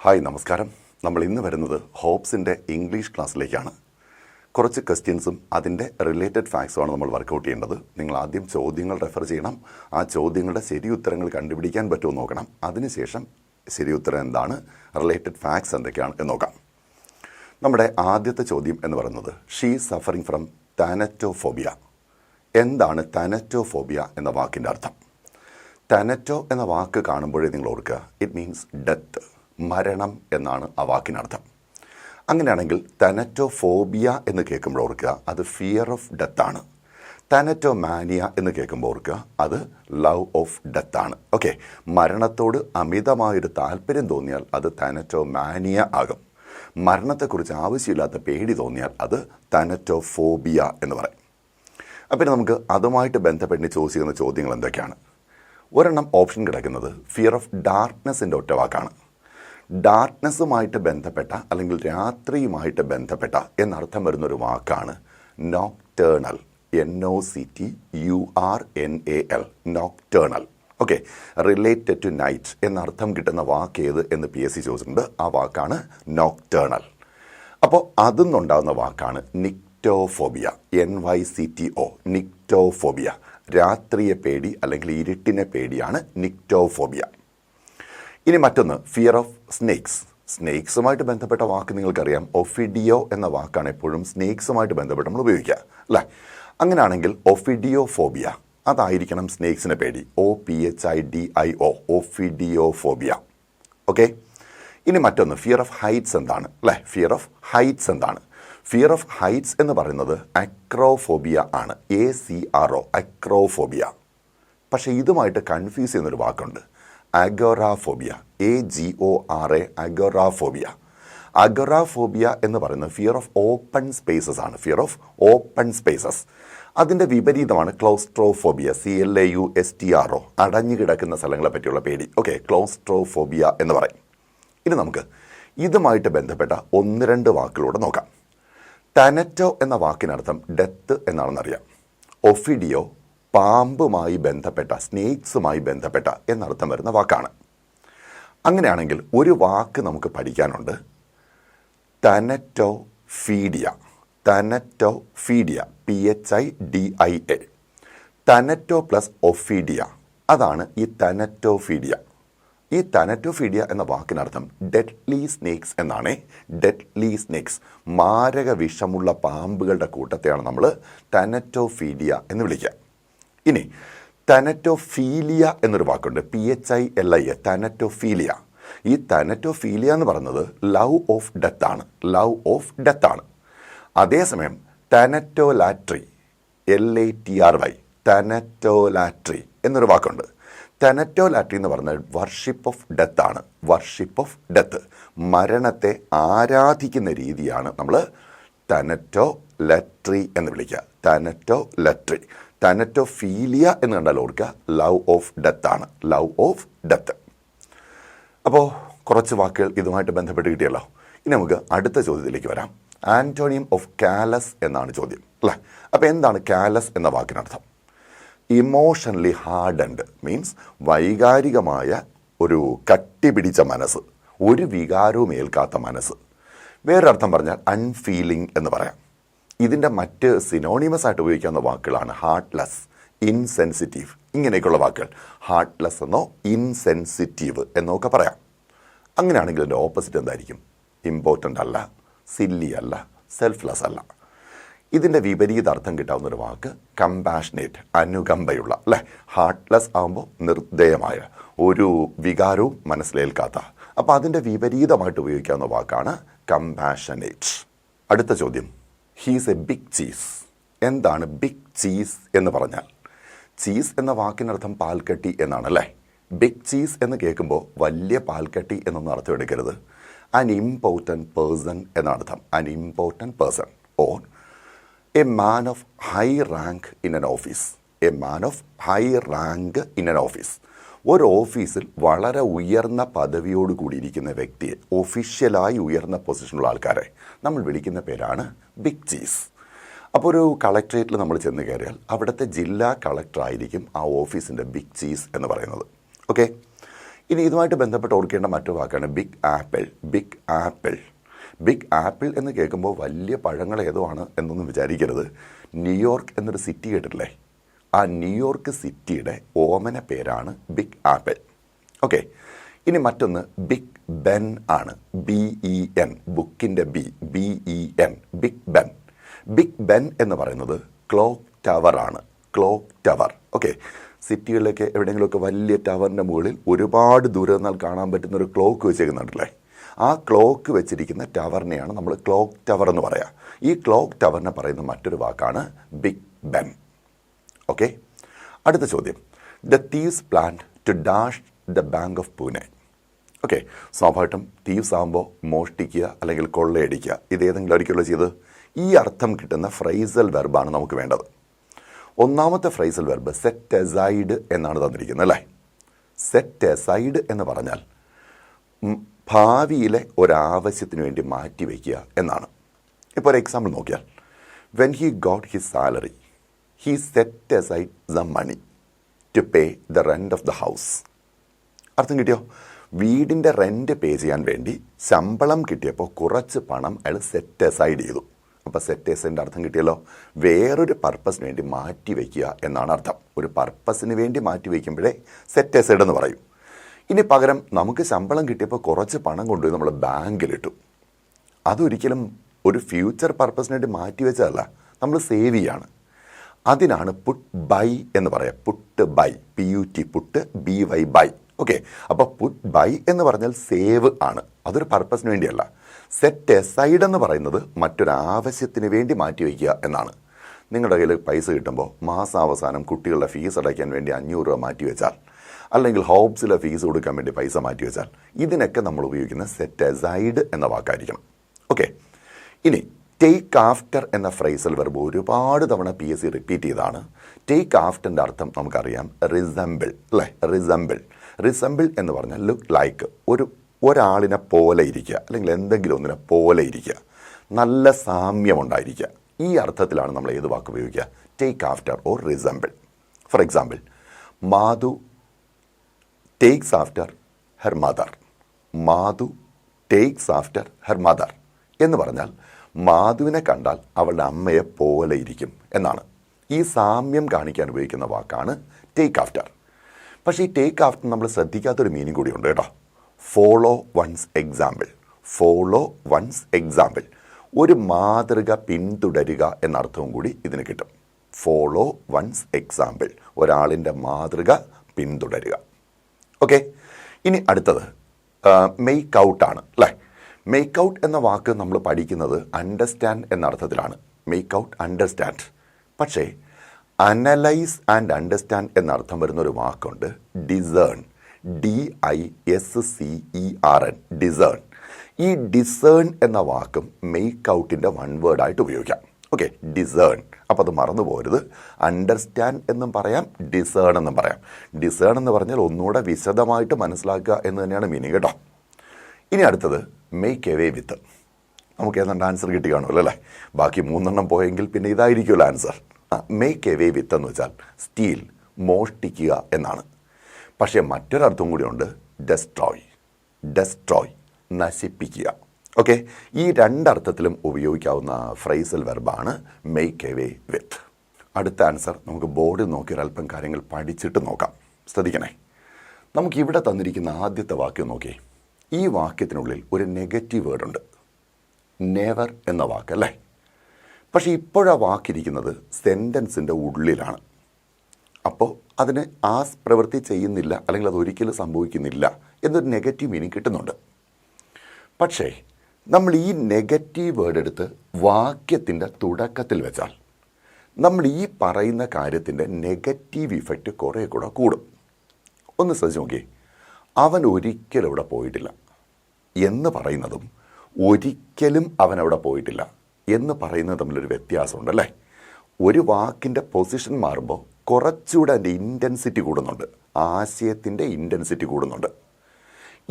Hi നമസ്കാരം. നമ്മൾ ഇന്ന് വരുന്നത് ഹോപ്സിൻ്റെ ഇംഗ്ലീഷ് ക്ലാസ്സിലേക്കാണ്. കുറച്ച് ക്വസ്റ്റ്യൻസും അതിൻ്റെ റിലേറ്റഡ് ഫാക്ട്സുമാണ് നമ്മൾ വർക്കൗട്ട് ചെയ്യേണ്ടത്. നിങ്ങൾ ആദ്യം ചോദ്യങ്ങൾ റെഫർ ചെയ്യണം. ആ ചോദ്യങ്ങളുടെ ശരി ഉത്തരങ്ങൾ കണ്ടുപിടിക്കാൻ പറ്റുമോ നോക്കണം. അതിനുശേഷം ശരി ഉത്തരം എന്താണ്, റിലേറ്റഡ് ഫാക്ട്സ് എന്തൊക്കെയാണ് എന്ന് നോക്കാം. നമ്മുടെ ആദ്യത്തെ ചോദ്യം എന്ന് പറയുന്നത് ഷീ സഫറിങ് ഫ്രം താനറ്റോഫോബിയ. എന്താണ് താനറ്റോഫോബിയ എന്ന വാക്കിൻ്റെ അർത്ഥം? താനറ്റോ എന്ന വാക്ക് കാണുമ്പോഴേ നിങ്ങൾ ഓർക്കുക, ഇറ്റ് മീൻസ് ഡെത്ത്, മരണം എന്നാണ് ആ വാക്കിനർത്ഥം. അങ്ങനെയാണെങ്കിൽ താനറ്റോഫോബിയ എന്ന് കേൾക്കുമ്പോൾ ഓർക്കുക അത് ഫിയർ ഓഫ് ഡെത്ത് ആണ്. താനറ്റോമാനിയ എന്ന് കേൾക്കുമ്പോൾ ഓർക്കുക അത് ലവ് ഓഫ് ഡെത്ത് ആണ്. ഓക്കെ, മരണത്തോട് അമിതമായൊരു താല്പര്യം തോന്നിയാൽ അത് താനറ്റോമാനിയ ആകും. മരണത്തെക്കുറിച്ച് ആവശ്യമില്ലാത്ത പേടി തോന്നിയാൽ അത് താനറ്റോഫോബിയ എന്ന് പറയും. അപ്പം നമുക്ക് അതുമായിട്ട് ബന്ധപ്പെട്ട് ചോദിക്കുന്ന ചോദ്യങ്ങൾ എന്തൊക്കെയാണ്? ഒരെണ്ണം ഓപ്ഷൻ കിടക്കുന്നത് ഫിയർ ഓഫ് ഡാർക്ക്നെസ്സിൻ്റെ ഒറ്റ വാക്കാണ്. ഡാർക്ക്നെസ്സുമായിട്ട് ബന്ധപ്പെട്ട അല്ലെങ്കിൽ രാത്രിയുമായിട്ട് ബന്ധപ്പെട്ട എന്നർത്ഥം വരുന്നൊരു വാക്കാണ് nocturnal. NOCTURNAL, nocturnal. Okay, related to night എന്നർത്ഥം കിട്ടുന്ന വാക്ക് ഏത് എന്ന് PSC ചോദിച്ചിട്ടുണ്ട്. ആ വാക്കാണ് നോക്ടേണൽ. അപ്പോൾ അതിൽ നിന്നുണ്ടാകുന്ന വാക്കാണ് നിക്ടോഫോബിയ. NYCTO, nyctophobia. രാത്രിയെ പേടി അല്ലെങ്കിൽ ഇരുട്ടിനെ പേടിയാണ് നിക്ടോഫോബിയ. ഇനി മറ്റൊന്ന് ഫിയർ ഓഫ് സ്നേക്സ്. സ്നേക്സുമായിട്ട് ബന്ധപ്പെട്ട വാക്ക് നിങ്ങൾക്കറിയാം, ഒഫിഡിയോ എന്ന വാക്കാണ് എപ്പോഴും സ്നേക്സുമായിട്ട് ബന്ധപ്പെട്ട് നമ്മൾ ഉപയോഗിക്കുക അല്ലേ? അങ്ങനെയാണെങ്കിൽ ഒഫിഡിയോഫോബിയ അതായിരിക്കണം സ്നേക്സിനെ പേടി. OPHIDIO, ഒഫിഡിയോഫോബിയ. ഓക്കെ, ഇനി മറ്റൊന്ന് ഫിയർ ഓഫ് ഹൈറ്റ്സ് എന്താണ് അല്ലേ? ഫിയർ ഓഫ് ഹൈറ്റ്സ് എന്താണ്? ഫിയർ ഓഫ് ഹൈറ്റ്സ് എന്ന് പറയുന്നത് അക്രോഫോബിയ ആണ്. ACRO, acrophobia. പക്ഷേ ഇതുമായിട്ട് കൺഫ്യൂസ് ചെയ്യുന്നൊരു വാക്കുണ്ട്, അഗോറാഫോബിയ. AGORA, agoraphobia. അഗോറാഫോബിയ എന്ന് പറയുന്നത് ഫിയർ ഓഫ് ഓപ്പൺ സ്പേസസ് ആണ്. Fear of open spaces. അതിൻ്റെ വിപരീതമാണ് ക്ലോസ്ട്രോഫോബിയ. CLAUSTRO, അടഞ്ഞു കിടക്കുന്ന സ്ഥലങ്ങളെ പറ്റിയുള്ള പേടി. ഓക്കെ, ക്ലോസ്ട്രോഫോബിയ എന്ന് പറയും. ഇനി നമുക്ക് ഇതുമായിട്ട് ബന്ധപ്പെട്ട ഒന്ന് രണ്ട് വാക്കുകളൂടെ നോക്കാം. താനറ്റോ എന്ന വാക്കിനർത്ഥം ഡെത്ത് എന്നാണെന്നറിയാം. ഒഫിഡിയോ പാമ്പുമായി ബന്ധപ്പെട്ട, സ്നേക്സുമായി ബന്ധപ്പെട്ട എന്നർത്ഥം വരുന്ന വാക്കാണ്. അങ്ങനെയാണെങ്കിൽ ഒരു വാക്ക് നമുക്ക് പഠിക്കാനുണ്ട്, താനറ്റോഫീഡിയ. താനറ്റോഫീഡിയ, PHIDIA. താനറ്റോ പ്ലസ് ഒഫീഡിയ, അതാണ് ഈ താനറ്റോഫീഡിയ. ഈ താനറ്റോഫീഡിയ എന്ന വാക്കിനർത്ഥം ഡെഡ്ലി സ്നേക്സ് എന്നാണ്. ഡെഡ്ലി സ്നേക്സ്, മാരക വിഷമുള്ള പാമ്പുകളുടെ കൂട്ടത്തെയാണ് നമ്മൾ താനറ്റോഫീഡിയ എന്ന് വിളിക്കുക. ഇനി താനറ്റോഫീലിയ എന്നൊരു വാക്കുണ്ട്, PHILIA, താനറ്റോഫീലിയ. ഈ താനറ്റോഫീലിയ എന്ന് പറയുന്നത് ലവ് ഓഫ് ഡെത്ത് ആണ്. ലവ് ഓഫ് ഡെത്ത് ആണ്. അതേസമയം താനറ്റോലാട്രി, LATRY, താനറ്റോലാട്രി എന്നൊരു വാക്കുണ്ട്. താനറ്റോലാട്രി എന്ന് പറയുന്നത് വർഷിപ്പ് ഓഫ് ഡെത്ത് ആണ്. വർഷിപ്പ് ഓഫ് ഡെത്ത്, മരണത്തെ ആരാധിക്കുന്ന രീതിയാണ് നമ്മൾ താനറ്റോലാട്രി എന്ന് വിളിക്കുക. താനറ്റോലാട്രി. താനറ്റോഫീലിയ എന്ന് കണ്ടാൽ ഓർക്കുക ലവ് ഓഫ് ഡെത്ത് ആണ്. Love of death. അപ്പോൾ കുറച്ച് വാക്കുകൾ ഇതുമായിട്ട് ബന്ധപ്പെട്ട് കിട്ടിയല്ലോ. ഇനി നമുക്ക് അടുത്ത ചോദ്യത്തിലേക്ക് വരാം. ആൻറ്റോണിയം ഓഫ് കാലസ് എന്നാണ് ചോദ്യം അല്ലേ? അപ്പോൾ എന്താണ് കാലസ് എന്ന വാക്കിനർത്ഥം? ഇമോഷണലി ഹാർഡൻഡ് മീൻസ് വൈകാരികമായ ഒരു കട്ടിപിടിച്ച മനസ്സ്, ഒരു വികാരവും ഏൽക്കാത്ത മനസ്സ്. വേറൊരർത്ഥം പറഞ്ഞാൽ അൺഫീലിംഗ് എന്ന് പറയാം. ഇതിൻ്റെ മറ്റ് സിനോണിമസ് ആയിട്ട് ഉപയോഗിക്കാവുന്ന വാക്കുകളാണ് ഹാർട്ട്ലെസ്, ഇൻസെൻസിറ്റീവ്, ഇങ്ങനെയൊക്കെയുള്ള വാക്കുകൾ. ഹാർട്ട്ലെസ് എന്നോ ഇൻസെൻസിറ്റീവ് എന്നോ ഒക്കെ പറയാം. അങ്ങനെയാണെങ്കിൽ അതിൻ്റെ ഓപ്പോസിറ്റ് എന്തായിരിക്കും? ഇമ്പോർട്ടൻ്റ് അല്ല, സില്ലി അല്ല, സെൽഫ്ലെസ് അല്ല. ഇതിൻ്റെ വിപരീത അർത്ഥം കിട്ടാവുന്ന ഒരു വാക്ക് കമ്പാഷനേറ്റ്, അനുകമ്പയുള്ള അല്ലേ? ഹാർട്ട്ലെസ് ആകുമ്പോൾ നിർദ്ദയമായ, ഒരു വികാരവും മനസ്സിലേൽക്കാത്ത. അപ്പോൾ അതിൻ്റെ വിപരീതമായിട്ട് ഉപയോഗിക്കാവുന്ന വാക്കാണ് കമ്പാഷനേറ്റ്. അടുത്ത ചോദ്യം, ഹീസ് എ ബിഗ് ചീസ്. എന്താണ് ബിഗ് ചീസ് എന്ന് പറഞ്ഞാൽ? ചീസ് എന്ന വാക്കിനർത്ഥം പാൽക്കട്ടി എന്നാണ് അല്ലേ? ബിഗ് ചീസ് എന്ന് കേൾക്കുമ്പോൾ വലിയ പാൽക്കട്ടി എന്നൊന്നും അർത്ഥം എടുക്കരുത്. അൻ ഇമ്പോർട്ടൻറ്റ് പേഴ്സൺ എന്നർത്ഥം. അൻ important person or a man of high rank in N office. A man of high rank in N office. ഒരു ഓഫീസിൽ വളരെ ഉയർന്ന പദവിയോട് കൂടിയിരിക്കുന്ന വ്യക്തിയെ, ഒഫീഷ്യലായി ഉയർന്ന പൊസിഷനുള്ള ആൾക്കാരെ നമ്മൾ വിളിക്കുന്ന പേരാണ് ബിഗ് ചീസ്. അപ്പോൾ ഒരു കളക്ട്രേറ്റിൽ നമ്മൾ ചെന്ന് കയറിയാൽ അവിടുത്തെ ജില്ലാ കളക്ടറായിരിക്കും ആ ഓഫീസിൻ്റെ ബിഗ് ചീസ് എന്ന് പറയുന്നത്. ഓക്കെ, ഇനി ഇതുമായിട്ട് ബന്ധപ്പെട്ട് ഓർക്കേണ്ട മറ്റൊരു വാക്കാണ് big apple. Big apple. Big apple എന്ന് കേൾക്കുമ്പോൾ വലിയ പഴങ്ങൾ ഏതോ ആണ് എന്നൊന്നും വിചാരിക്കരുത്. ന്യൂയോർക്ക് എന്നൊരു സിറ്റി കേട്ടിട്ടില്ലേ? ആ ന്യൂയോർക്ക് സിറ്റിയുടെ ഓമന പേരാണ് ബിഗ് ആപ്പിൾ. ഓക്കെ. ഇനി മറ്റൊന്ന് ബിഗ് ബെൻ ആണ്. BEN, ബുക്കിൻ്റെ BEN, big Ben. Big Ben എന്ന് പറയുന്നത് ക്ലോക്ക് ടവർ ആണ്. Clock tower. ഓക്കെ. സിറ്റികളിലൊക്കെ എവിടെയെങ്കിലുമൊക്കെ വലിയ ടവറിൻ്റെ മുകളിൽ ഒരുപാട് ദൂരം നിന്നാൽ കാണാൻ പറ്റുന്ന ഒരു ക്ലോക്ക് വെച്ചേക്കുന്നുണ്ടല്ലേ? ആ ക്ലോക്ക് വെച്ചിരിക്കുന്ന ടവറിനെയാണ് നമ്മൾ ക്ലോക്ക് ടവർ എന്ന് പറയുക. ഈ ക്ലോക്ക് ടവറിനെ പറയുന്ന മറ്റൊരു വാക്കാണ് ബിഗ് ബെൻ. ഓക്കെ. അടുത്ത ചോദ്യം. The thieves planned to dash the bank of Pune. Okay. സ്വാഭാവികം തീവ്സ് ആകുമ്പോൾ മോഷ്ടിക്കുക അല്ലെങ്കിൽ കൊള്ളയടിക്കുക, ഇതേതെങ്കിലും ഒരിക്കലും ചെയ്ത് ഈ അർത്ഥം കിട്ടുന്ന ഫ്രൈസൽ വെർബാണ് നമുക്ക് വേണ്ടത്. ഒന്നാമത്തെ ഫ്രൈസൽ വെർബ് സെറ്റ് എസൈഡ് എന്നാണ് തന്നിരിക്കുന്നത് അല്ലേ? സെറ്റ് എസൈഡ് എന്ന് പറഞ്ഞാൽ ഭാവിയിലെ ഒരാവശ്യത്തിന് വേണ്ടി മാറ്റി വയ്ക്കുക എന്നാണ്. ഇപ്പോൾ ഒരു എക്സാമ്പിൾ നോക്കിയാൽ, when he got his salary he set aside the money to pay the rent of the house. അർത്ഥം കിട്ടിയോ? വീടിൻ്റെ റെൻറ്റ് പേ ചെയ്യാൻ വേണ്ടി ശമ്പളം കിട്ടിയപ്പോൾ കുറച്ച് പണം അയാൾ സെറ്റ് എസൈഡ് ചെയ്തു. അപ്പോൾ സെറ്റ് എസൈഡിൻ്റെ അർത്ഥം കിട്ടിയല്ലോ, വേറൊരു പർപ്പസിന് വേണ്ടി മാറ്റി വയ്ക്കുക എന്നാണ് അർത്ഥം. ഒരു പർപ്പസിന് വേണ്ടി മാറ്റി വയ്ക്കുമ്പോഴേ സെറ്റ് എസൈഡ് എന്ന് പറയും. ഇനി പകരം നമുക്ക് ശമ്പളം കിട്ടിയപ്പോൾ കുറച്ച് പണം കൊണ്ടുപോയി നമ്മൾ ബാങ്കിലിട്ടു. അതൊരിക്കലും ഒരു ഫ്യൂച്ചർ പർപ്പസിന് വേണ്ടി മാറ്റി വെച്ചതല്ല, നമ്മൾ സേവ് ചെയ്യാണ്. അതിനാണ് പുട്ട് ബൈ എന്ന് പറയാം. Put by, PUT, put BY by. Okay. അപ്പോൾ പുട്ട് ബൈ എന്ന് പറഞ്ഞാൽ സേവ് ആണ്, അതൊരു പർപ്പസിന് വേണ്ടിയല്ല. സെറ്റ് എസൈഡ് എന്ന് പറയുന്നത് മറ്റൊരാവശ്യത്തിന് വേണ്ടി മാറ്റി വയ്ക്കുക എന്നാണ്. നിങ്ങളുടെ കയ്യിൽ പൈസ കിട്ടുമ്പോൾ മാസാവസാനം കുട്ടികളുടെ ഫീസ് അടയ്ക്കാൻ വേണ്ടി 500 രൂപ മാറ്റി വെച്ചാൽ, അല്ലെങ്കിൽ ഹോബ്സിലെ ഫീസ് കൊടുക്കാൻ വേണ്ടി പൈസ മാറ്റി വെച്ചാൽ, ഇതിനൊക്കെ നമ്മൾ ഉപയോഗിക്കുന്ന സെറ്റ് എസൈഡ് എന്ന വാക്കായിരിക്കണം. ഓക്കെ. ഇനി ടേക്ക് ആഫ്റ്റർ എന്ന ഫ്രൈസൽ വെർബ് ഒരുപാട് തവണ PSC റിപ്പീറ്റ് ചെയ്താണ്. ടേക്ക് ആഫ്റ്ററിൻ്റെ അർത്ഥം നമുക്കറിയാം, റിസംബിൾ അല്ലേ? റിസംബിൾ. റിസംബിൾ എന്ന് പറഞ്ഞാൽ ലുക്ക് ലൈക്ക്, ഒരാളിനെ പോലെ ഇരിക്കുക, അല്ലെങ്കിൽ എന്തെങ്കിലും ഒന്നിനെ പോലെ ഇരിക്കുക, നല്ല സാമ്യമുണ്ടായിരിക്കുക. ഈ അർത്ഥത്തിലാണ് നമ്മൾ ഏത് വാക്ക് ഉപയോഗിക്കുക? Take after or resemble. For example, Madhu takes after her mother. Madhu takes after her mother എന്ന് പറഞ്ഞാൽ മാധുവിനെ കണ്ടാൽ അവളുടെ അമ്മയെ പോലെ ഇരിക്കും എന്നാണ്. ഈ സാമ്യം കാണിക്കാൻ ഉപയോഗിക്കുന്ന വാക്കാണ് ടേക്ക് ആഫ്റ്റർ. പക്ഷേ ഈ ടേക്ക് ആഫ്റ്റർ നമ്മൾ ശ്രദ്ധിക്കാത്തൊരു മീനിങ് കൂടിയുണ്ട് കേട്ടോ. Follow one's example. Follow one's example, ഒരു മാതൃക പിന്തുടരുക എന്നർത്ഥവും കൂടി ഇതിന് കിട്ടും. ഫോളോ വൺസ് എക്സാമ്പിൾ, ഒരാളിൻ്റെ മാതൃക പിന്തുടരുക. ഓക്കെ. ഇനി അടുത്തത് മേക്ക് ഔട്ടാണ് അല്ലേ? മേക്ക് ഔട്ട് എന്ന വാക്ക് നമ്മൾ പഠിക്കുന്നത് അണ്ടർസ്റ്റാൻഡ് എന്ന അർത്ഥത്തിലാണ്. Make out, understand. പക്ഷേ അനലൈസ് ആൻഡ് അണ്ടർസ്റ്റാൻഡ് എന്ന അർത്ഥം വരുന്ന ഒരു വാക്കുണ്ട്, ഡിസേൺ. DISCERN, discern. ഈ ഡിസേൺ എന്ന വാക്കും മേക്ക് ഔട്ടിൻ്റെ വൺ വേർഡായിട്ട് ഉപയോഗിക്കാം. ഓക്കെ. ഡിസേൺ. അപ്പോൾ അത് മറന്നു പോരുത്. അണ്ടർസ്റ്റാൻഡ് എന്നും പറയാം, ഡിസേൺ എന്നും പറയാം. ഡിസേൺ എന്ന് പറഞ്ഞാൽ ഒന്നുകൂടെ വിശദമായിട്ട് മനസ്സിലാക്കുക എന്ന് തന്നെയാണ് മീനിങ് കേട്ടോ. ഇനി അടുത്തത് മേക്ക് എവേ വിത്ത്. നമുക്ക് ഏതാണ്ട് ആൻസർ കിട്ടി കാണുമല്ലോ അല്ലേ? ബാക്കി 3 പോയെങ്കിൽ പിന്നെ ഇതായിരിക്കുമല്ലോ ആൻസർ. മേക്ക് എവേ വിത്ത് എന്ന് വെച്ചാൽ സ്റ്റീൽ, മോഷ്ടിക്കുക എന്നാണ്. പക്ഷേ മറ്റൊരർത്ഥം കൂടിയുണ്ട്, ഡെസ്ട്രോയ്. ഡെസ്ട്രോയ്, നശിപ്പിക്കുക. ഓക്കെ. ഈ രണ്ടർത്ഥത്തിലും ഉപയോഗിക്കാവുന്ന ഫ്രൈസൽ വെർബാണ് മേക്ക് എവേ വിത്ത്. അടുത്ത ആൻസർ നമുക്ക് ബോർഡിൽ നോക്കി ഒരല്പം കാര്യങ്ങൾ പഠിച്ചിട്ട് നോക്കാം. ശ്രദ്ധിക്കണേ. നമുക്കിവിടെ തന്നിരിക്കുന്ന ആദ്യത്തെ വാക്യം നോക്കിയേ. ഈ വാക്യത്തിനുള്ളിൽ ഒരു നെഗറ്റീവ് വേർഡ് ഉണ്ട്, നെവർ എന്ന വാക്കല്ലേ? പക്ഷേ ഇപ്പോഴാ വാക്കിരിക്കുന്നത് സെൻറ്റൻസിൻ്റെ ഉള്ളിലാണ്. അപ്പോൾ അതിന് ആ പ്രവൃത്തി ചെയ്യുന്നില്ല, അല്ലെങ്കിൽ അത് ഒരിക്കലും സംഭവിക്കുന്നില്ല എന്നൊരു നെഗറ്റീവ് മീനിങ് കിട്ടുന്നുണ്ട്. പക്ഷേ നമ്മൾ ഈ നെഗറ്റീവ് വേർഡ് എടുത്ത് വാക്യത്തിൻ്റെ തുടക്കത്തിൽ വെച്ചാൽ നമ്മൾ ഈ പറയുന്ന കാര്യത്തിൻ്റെ നെഗറ്റീവ് ഇഫക്റ്റ് കുറേ കൂടെ കൂടും. ഒന്ന് ശ്രദ്ധിച്ച് നോക്കിയേ. അവൻ ഒരിക്കലും അവിടെ പോയിട്ടില്ല എന്ന് പറയുന്നതും ഒരിക്കലും അവൻ അവിടെ പോയിട്ടില്ല എന്ന് പറയുന്നത് തമ്മിലൊരു വ്യത്യാസമുണ്ടല്ലേ? ഒരു വാക്കിൻ്റെ പൊസിഷൻ മാറുമ്പോൾ കുറച്ചുകൂടെ അതിൻ്റെ ഇൻറ്റൻസിറ്റി കൂടുന്നുണ്ട്, ആശയത്തിൻ്റെ ഇൻറ്റൻസിറ്റി കൂടുന്നുണ്ട്.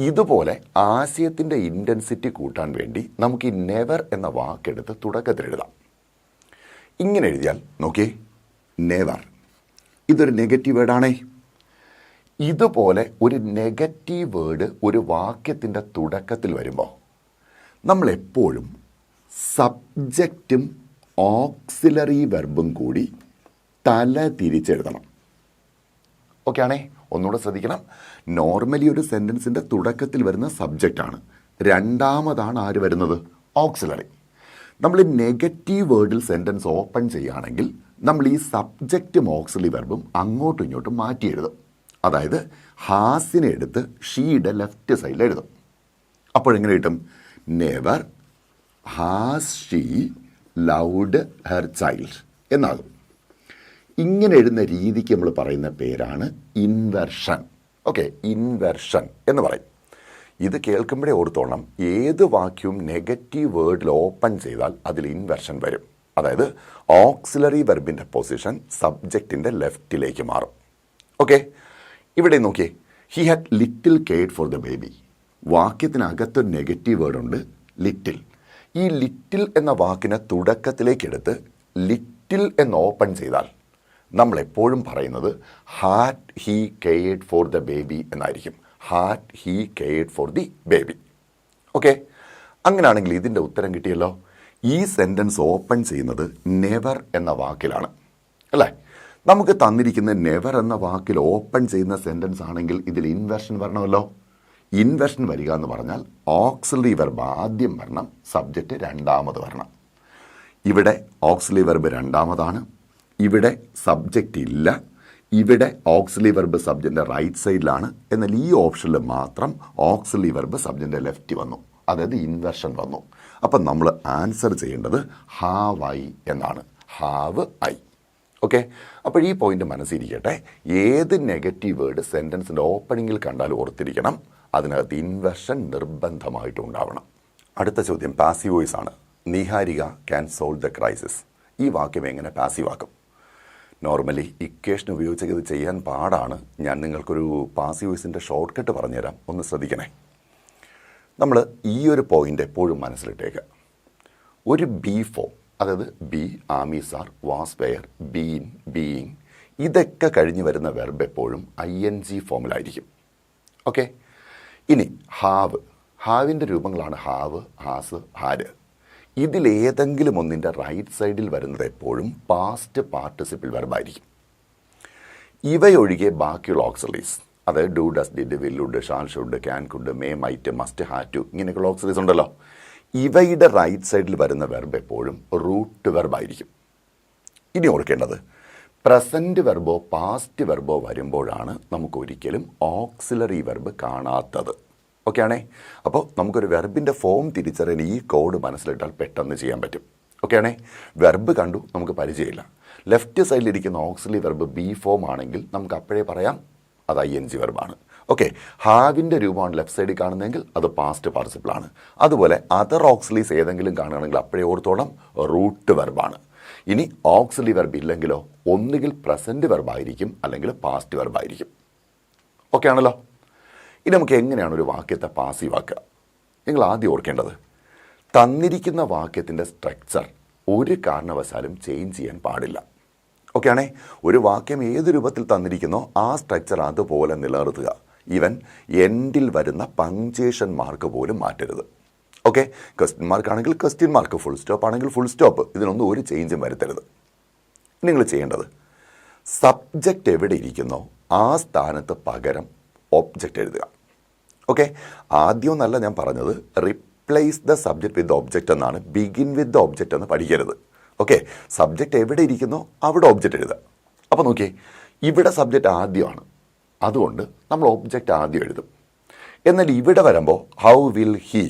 ഇതുപോലെ ആശയത്തിൻ്റെ ഇൻറ്റൻസിറ്റി കൂട്ടാൻ വേണ്ടി നമുക്ക് ഈ നെവർ എന്ന വാക്കെടുത്ത് തുടക്കത്തിൽ എഴുതാം. ഇങ്ങനെ എഴുതിയാൽ നോക്കിയേ, നെവർ ഇതൊരു നെഗറ്റീവ് വേർഡാണേ. ഇതുപോലെ ഒരു നെഗറ്റീവ് വേർഡ് ഒരു വാക്യത്തിൻ്റെ തുടക്കത്തിൽ വരുമ്പോൾ നമ്മൾ എപ്പോഴും സബ്ജക്റ്റും ഓക്സിലറി വെർബും കൂടി തല തിരിച്ചെഴുതണം. ഓക്കെ ആണേ? ഒന്നുകൂടെ ശ്രദ്ധിക്കണം. നോർമലി ഒരു സെൻറ്റൻസിൻ്റെ തുടക്കത്തിൽ വരുന്ന സബ്ജക്റ്റാണ്, രണ്ടാമതാണ് ആര് വരുന്നത്? ഓക്സിലറി. നമ്മൾ നെഗറ്റീവ് വേർഡിൽ സെൻറ്റൻസ് ഓപ്പൺ ചെയ്യുകയാണെങ്കിൽ നമ്മൾ ഈ സബ്ജക്റ്റും ഓക്സിലറി വെർബും അങ്ങോട്ടും ഇങ്ങോട്ടും മാറ്റി എഴുതും. അതായത് ഹാസിനെ എടുത്ത് ഷീയുടെ ലെഫ്റ്റ് സൈഡിൽ എഴുതും. അപ്പോഴെങ്ങനെ കിട്ടും? Never has she loud her child എന്നാകും. ഇങ്ങനെ എഴുതുന്ന രീതിക്ക് നമ്മൾ പറയുന്ന പേരാണ് ഇൻവെർഷൻ. ഓക്കെ, ഇൻവെർഷൻ എന്ന് പറയും. ഇത് കേൾക്കുമ്പോഴേ ഓർത്തോണം, ഏത് വാക്യവും നെഗറ്റീവ് വേർഡിൽ ഓപ്പൺ ചെയ്താൽ അതിൽ ഇൻവെർഷൻ വരും. അതായത് ഓക്സിലറി വെർബിൻ്റെ പൊസിഷൻ സബ്ജക്റ്റിൻ്റെ ലെഫ്റ്റിലേക്ക് മാറും. ഓക്കെ, ഇവിടെ നോക്കിയേ, he had little cared for the baby. വാക്യത്തിനകത്തൊരു നെഗറ്റീവ് വേർഡുണ്ട്, ലിറ്റിൽ. ഈ ലിറ്റിൽ എന്ന വാക്കിനെ തുടക്കത്തിലേക്കെടുത്ത് ലിറ്റിൽ എന്ന് ഓപ്പൺ ചെയ്താൽ നമ്മൾ എപ്പോഴും പറയുന്നത് had he cared for the baby എന്നായിരിക്കും. Had he cared for the baby. Okay, അങ്ങനെയാണെങ്കിൽ ഇതിൻ്റെ ഉത്തരം കിട്ടിയല്ലോ. ഈ സെൻറ്റൻസ് ഓപ്പൺ ചെയ്യുന്നത് നെവർ എന്ന വാക്കിലാണ് അല്ലേ? നമുക്ക് തന്നിരിക്കുന്ന നെവർ എന്ന വാക്കിൽ ഓപ്പൺ ചെയ്യുന്ന സെൻറ്റൻസ് ആണെങ്കിൽ ഇതിൽ ഇൻവെർഷൻ വരണമല്ലോ. ഇൻവെർഷൻ വരിക എന്ന് പറഞ്ഞാൽ ഓക്സിലറി വെർബ് ആദ്യം വരണം, സബ്ജക്റ്റ് രണ്ടാമത് വരണം. ഇവിടെ ഓക്സിലറി വെർബ് രണ്ടാമതാണ്, ഇവിടെ സബ്ജക്റ്റ് ഇല്ല, ഇവിടെ ഓക്സിലറി വെർബ് സബ്ജക്റ്റിൻ്റെ റൈറ്റ് സൈഡിലാണ്. എന്നാൽ ഈ ഓപ്ഷനിൽ മാത്രം ഓക്സിലറി വെർബ് സബ്ജക്റ്റിൻ്റെ ലെഫ്റ്റ് വന്നു, അതായത് ഇൻവെർഷൻ വന്നു. അപ്പം നമ്മൾ ആൻസർ ചെയ്യേണ്ടത് ഹാവ് ഐ എന്നാണ്. Have I. ഓക്കെ, അപ്പോൾ ഈ പോയിന്റ് മനസ്സിരിക്കട്ടെ. ഏത് നെഗറ്റീവ് വേർഡ് സെൻറ്റൻസിൻ്റെ ഓപ്പണിങ്ങിൽ കണ്ടാൽ ഓർത്തിരിക്കണം, അതിനകത്ത് ഇൻവെർഷൻ നിർബന്ധമായിട്ടും ഉണ്ടാവണം. അടുത്ത ചോദ്യം പാസീവ് വോയിസ് ആണ്. Niharika can solve the crisis. ഈ വാക്യം എങ്ങനെ പാസീവ് ആക്കും? നോർമലി ഇക്വേഷൻ ഉപയോഗിച്ച് ഇത് ചെയ്യാൻ പാടാണ്. ഞാൻ നിങ്ങൾക്കൊരു പാസീവ് വോയിസിൻ്റെ ഷോർട്ട് കട്ട് പറഞ്ഞുതരാം, ഒന്ന് ശ്രദ്ധിക്കണേ. നമ്മൾ ഈ ഒരു പോയിന്റ് എപ്പോഴും മനസ്സിലിട്ടേക്കുക. ഒരു ബി ഫോം, അതായത് be, am is are, was were, been, being, ഇതൊക്കെ കഴിഞ്ഞ് വരുന്ന വെർബ് എപ്പോഴും ING ഫോമിലായിരിക്കും. ഓക്കെ, ഇനി ഹാവ്, ഹാവിൻ്റെ രൂപങ്ങളാണ് ഹാവ്, ഹാസ്, ഹാര്. ഇതിലേതെങ്കിലും ഒന്നിൻ്റെ റൈറ്റ് സൈഡിൽ വരുന്നത് എപ്പോഴും പാസ്റ്റ് പാർട്ടിസിപ്പിൾ വെർബായിരിക്കും. ഇവയൊഴികെ ബാക്കിയുള്ള ഓക്സിലറീസ്, അതായത് do, does, did, will, would, shall, should, can, could, may, might, must, have to, ഇങ്ങനെയൊക്കെയുള്ള ഓക്സിലറീസ് ഉണ്ടല്ലോ. ഇവയുടെ റൈറ്റ് സൈഡിൽ വരുന്ന വെർബ് എപ്പോഴും റൂട്ട് വെർബായിരിക്കും. ഇനി ഓർക്കേണ്ടത്, പ്രസൻറ്റ് വെർബോ പാസ്റ്റ് വെർബോ വരുമ്പോഴാണ് നമുക്ക് ഒരിക്കലും ഓക്സിലറി വെർബ് കാണാത്തത്. ഓക്കെ ആണേ? അപ്പോൾ നമുക്കൊരു വെർബിൻ്റെ ഫോം തിരിച്ചറിയാൻ ഈ കോഡ് മനസ്സിലിട്ടാൽ പെട്ടെന്ന് ചെയ്യാൻ പറ്റും. ഓക്കെ ആണേ? വെർബ് കണ്ടു, നമുക്ക് പരിചയമില്ല. ലെഫ്റ്റ് സൈഡിലിരിക്കുന്ന ഓക്സിലറി വെർബ് ബി ഫോം ആണെങ്കിൽ നമുക്ക് അപ്പോഴേ പറയാം അത് ING വെർബാണ്. ഓക്കെ, ഹാവിൻ്റെ രൂപമാണ് ലെഫ്റ്റ് സൈഡിൽ കാണുന്നതെങ്കിൽ അത് പാസ്റ്റ് പാർട്ടിസിപ്പിളാണ്. അതുപോലെ അതർ ഓക്സിലീസ് ഏതെങ്കിലും കാണുകയാണെങ്കിൽ അപ്പോഴേ ഓർത്തോളം റൂട്ട് വെർബാണ്. ഇനി ഓക്സിലറി വെർബ് ഇല്ലെങ്കിലോ ഒന്നുകിൽ പ്രസൻറ്റ് വെർബായിരിക്കും അല്ലെങ്കിൽ പാസ്റ്റ് വെർബായിരിക്കും. ഓക്കെ ആണല്ലോ? ഇനി നമുക്ക് എങ്ങനെയാണ് ഒരു വാക്യത്തെ പാസീവ് ആക്കുക? നിങ്ങൾ ആദ്യം ഓർക്കേണ്ടത്, തന്നിരിക്കുന്ന വാക്യത്തിൻ്റെ സ്ട്രക്ചർ ഒരു കാരണവശാലും ചേഞ്ച് ചെയ്യാൻ പാടില്ല. ഓക്കെ ആണേ? ഒരു വാക്യം ഏത് രൂപത്തിൽ തന്നിരിക്കുന്നോ ആ സ്ട്രക്ചർ അതുപോലെ നിലനിർത്തുക. ഈവൻ എൻഡിൽ വരുന്ന പങ്ക്ച്വേഷൻ മാർക്ക് പോലും മാറ്റരുത്. ഓക്കെ, ക്വസ്റ്റ്യൻ മാർക്ക് ആണെങ്കിൽ ക്വസ്റ്റ്യൻ മാർക്ക്, ഫുൾ സ്റ്റോപ്പ് ആണെങ്കിൽ ഫുൾ സ്റ്റോപ്പ്, ഇതിനൊന്നും ഒരു ചേഞ്ചും വരുത്തരുത്. നിങ്ങൾ ചെയ്യേണ്ടത്, സബ്ജക്റ്റ് എവിടെ ഇരിക്കുന്നോ ആ സ്ഥാനത്ത് പകരം ഒബ്ജക്റ്റ് എഴുതുക. ഓക്കെ, ആദ്യമൊന്നല്ല ഞാൻ പറഞ്ഞത് replace the subject with object എന്നാണ്, ബിഗിൻ വിത്ത് ദ ഒബ്ജക്റ്റ് എന്ന് പഠിക്കരുത്. ഓക്കെ, സബ്ജക്റ്റ് എവിടെ ഇരിക്കുന്നോ അവിടെ ഒബ്ജക്റ്റ് എഴുതുക. അപ്പോൾ നോക്കിയേ, ഇവിടെ സബ്ജക്റ്റ് ആദ്യമാണ്, അതുകൊണ്ട് നമ്മൾ ഒബ്ജക്റ്റ് ആദ്യം എഴുതും. എന്നാൽ ഇവിടെ വരുമ്പോൾ ഹൗ വിൽ ഹി,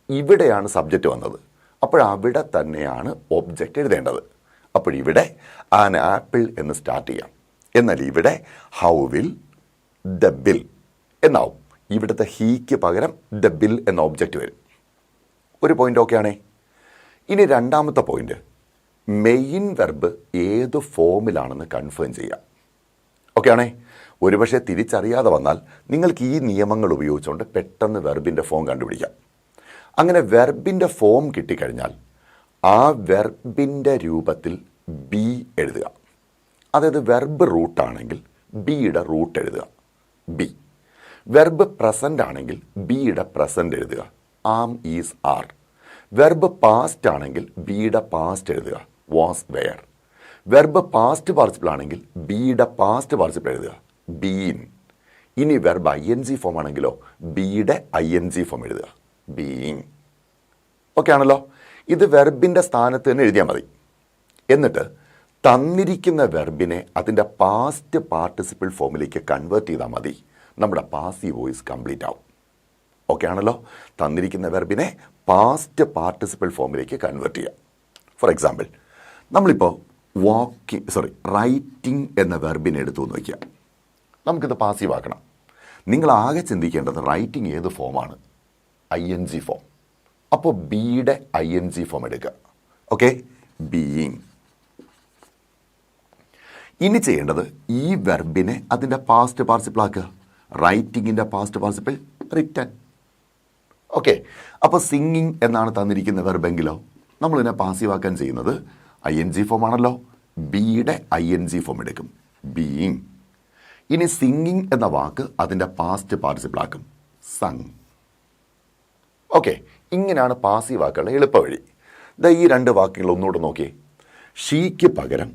ഇവിടെയാണ് സബ്ജക്റ്റ് വന്നത്, അപ്പോഴവിടെ തന്നെയാണ് ഒബ്ജക്റ്റ് എഴുതേണ്ടത്. അപ്പോഴിവിടെ ആൻ ആപ്പിൾ എന്ന് സ്റ്റാർട്ട് ചെയ്യാം. എന്നാൽ ഇവിടെ ഹൗ വിൽ ദ ബിൽ എന്നാവും. ഇവിടുത്തെ ഹീക്ക് പകരം ദ ബിൽ എന്ന ഒബ്ജക്റ്റ് വരും. ഒരു പോയിന്റ് ഓക്കെ ആണേ? ഇനി രണ്ടാമത്തെ പോയിന്റ്, മെയിൻ വെർബ് ഏത് ഫോമിലാണെന്ന് കൺഫേം ചെയ്യാം. ഓക്കെ ആണേ? ഒരുപക്ഷെ തിരിച്ചറിയാതെ വന്നാൽ നിങ്ങൾക്ക് ഈ നിയമങ്ങൾ ഉപയോഗിച്ചുകൊണ്ട് പെട്ടെന്ന് വെർബിൻ്റെ ഫോം കണ്ടുപിടിക്കാം. അങ്ങനെ വെർബിൻ്റെ ഫോം കിട്ടിക്കഴിഞ്ഞാൽ ആ വെർബിൻ്റെ രൂപത്തിൽ ബി എഴുതുക. അതായത് വെർബ് റൂട്ടാണെങ്കിൽ ബിയുടെ റൂട്ട് എഴുതുക. ബി. വെർബ് പ്രസന്റ് ആണെങ്കിൽ ബിയുടെ പ്രസന്റ് എഴുതുക, am is are. Verb past ആണെങ്കിൽ ബിയുടെ പാസ്റ്റ് എഴുതുക, was were. Verb past participle ആണെങ്കിൽ ബിയുടെ പാസ്റ്റ് പാർട്ടിസിപ്പിൾ എഴുതുക, ബീൻ. ഇനി വെർബ് ING ഫോം ആണെങ്കിലോ ബിയുടെ ING ഫോം എഴുതുക, ബീയിങ്. ഓക്കെ ആണല്ലോ. ഇത് വെർബിൻ്റെ സ്ഥാനത്ത് തന്നെ എഴുതിയാൽ മതി. എന്നിട്ട് തന്നിരിക്കുന്ന വെർബിനെ അതിൻ്റെ പാസ്റ്റ് പാർട്ടിസിപ്പിൾ ഫോമിലേക്ക് കൺവേർട്ട് ചെയ്താൽ മതി, നമ്മുടെ പാസീവ് വോയിസ് കംപ്ലീറ്റ് ആവും. ഓക്കെ ആണല്ലോ. തന്നിരിക്കുന്ന വെർബിനെ പാസ്റ്റ് പാർട്ടിസിപ്പിൾ ഫോമിലേക്ക് കൺവേർട്ട് ചെയ്യാം. ഫോർ എക്സാമ്പിൾ, നമ്മളിപ്പോൾ റൈറ്റിംഗ് എന്ന വെർബിനെ എടുത്തു നോക്കിയാൽ നമുക്കിത് പാസീവ് ആക്കണം. നിങ്ങൾ ആകെ ചിന്തിക്കേണ്ടത് റൈറ്റിംഗ് ഏത് ഫോമാണ്? ING form. അപ്പോൾ ബിയുടെ ING ഫോം എടുക്കുക. Okay, being. ഇനി ചെയ്യേണ്ടത് ഈ വെർബിനെ അതിൻ്റെ പാസ്റ്റ് പാർട്ടിസിപ്പിൾ ആക്കുക. റൈറ്റിങ്ങിൻ്റെ പാസ്റ്റ് പാർട്ടിസിപ്പിൾ റിട്ടൺ. ഓക്കെ, അപ്പോൾ സിംഗിങ് എന്നാണ് തന്നിരിക്കുന്ന വെർബെങ്കിലോ നമ്മളിതിനെ പാസീവ് ആക്കാൻ ചെയ്യുന്നത് ING ഫോം ആണല്ലോ. ബിയുടെ ING ഫോം എടുക്കും, ബീയിങ്. ഇനി സിംഗിങ് എന്ന വാക്ക് അതിൻ്റെ പാസ്റ്റ് പാർട്ടിസിപ്പിൾ ആക്കും, സങ്. ഓക്കെ, ഇങ്ങനെയാണ് പാസീവ് വാക്കുകളുടെ എളുപ്പവഴി. ഈ 2 വാക്കുകൾ ഒന്നുകൂടെ നോക്കിയേ. ഷീക്ക് പകരം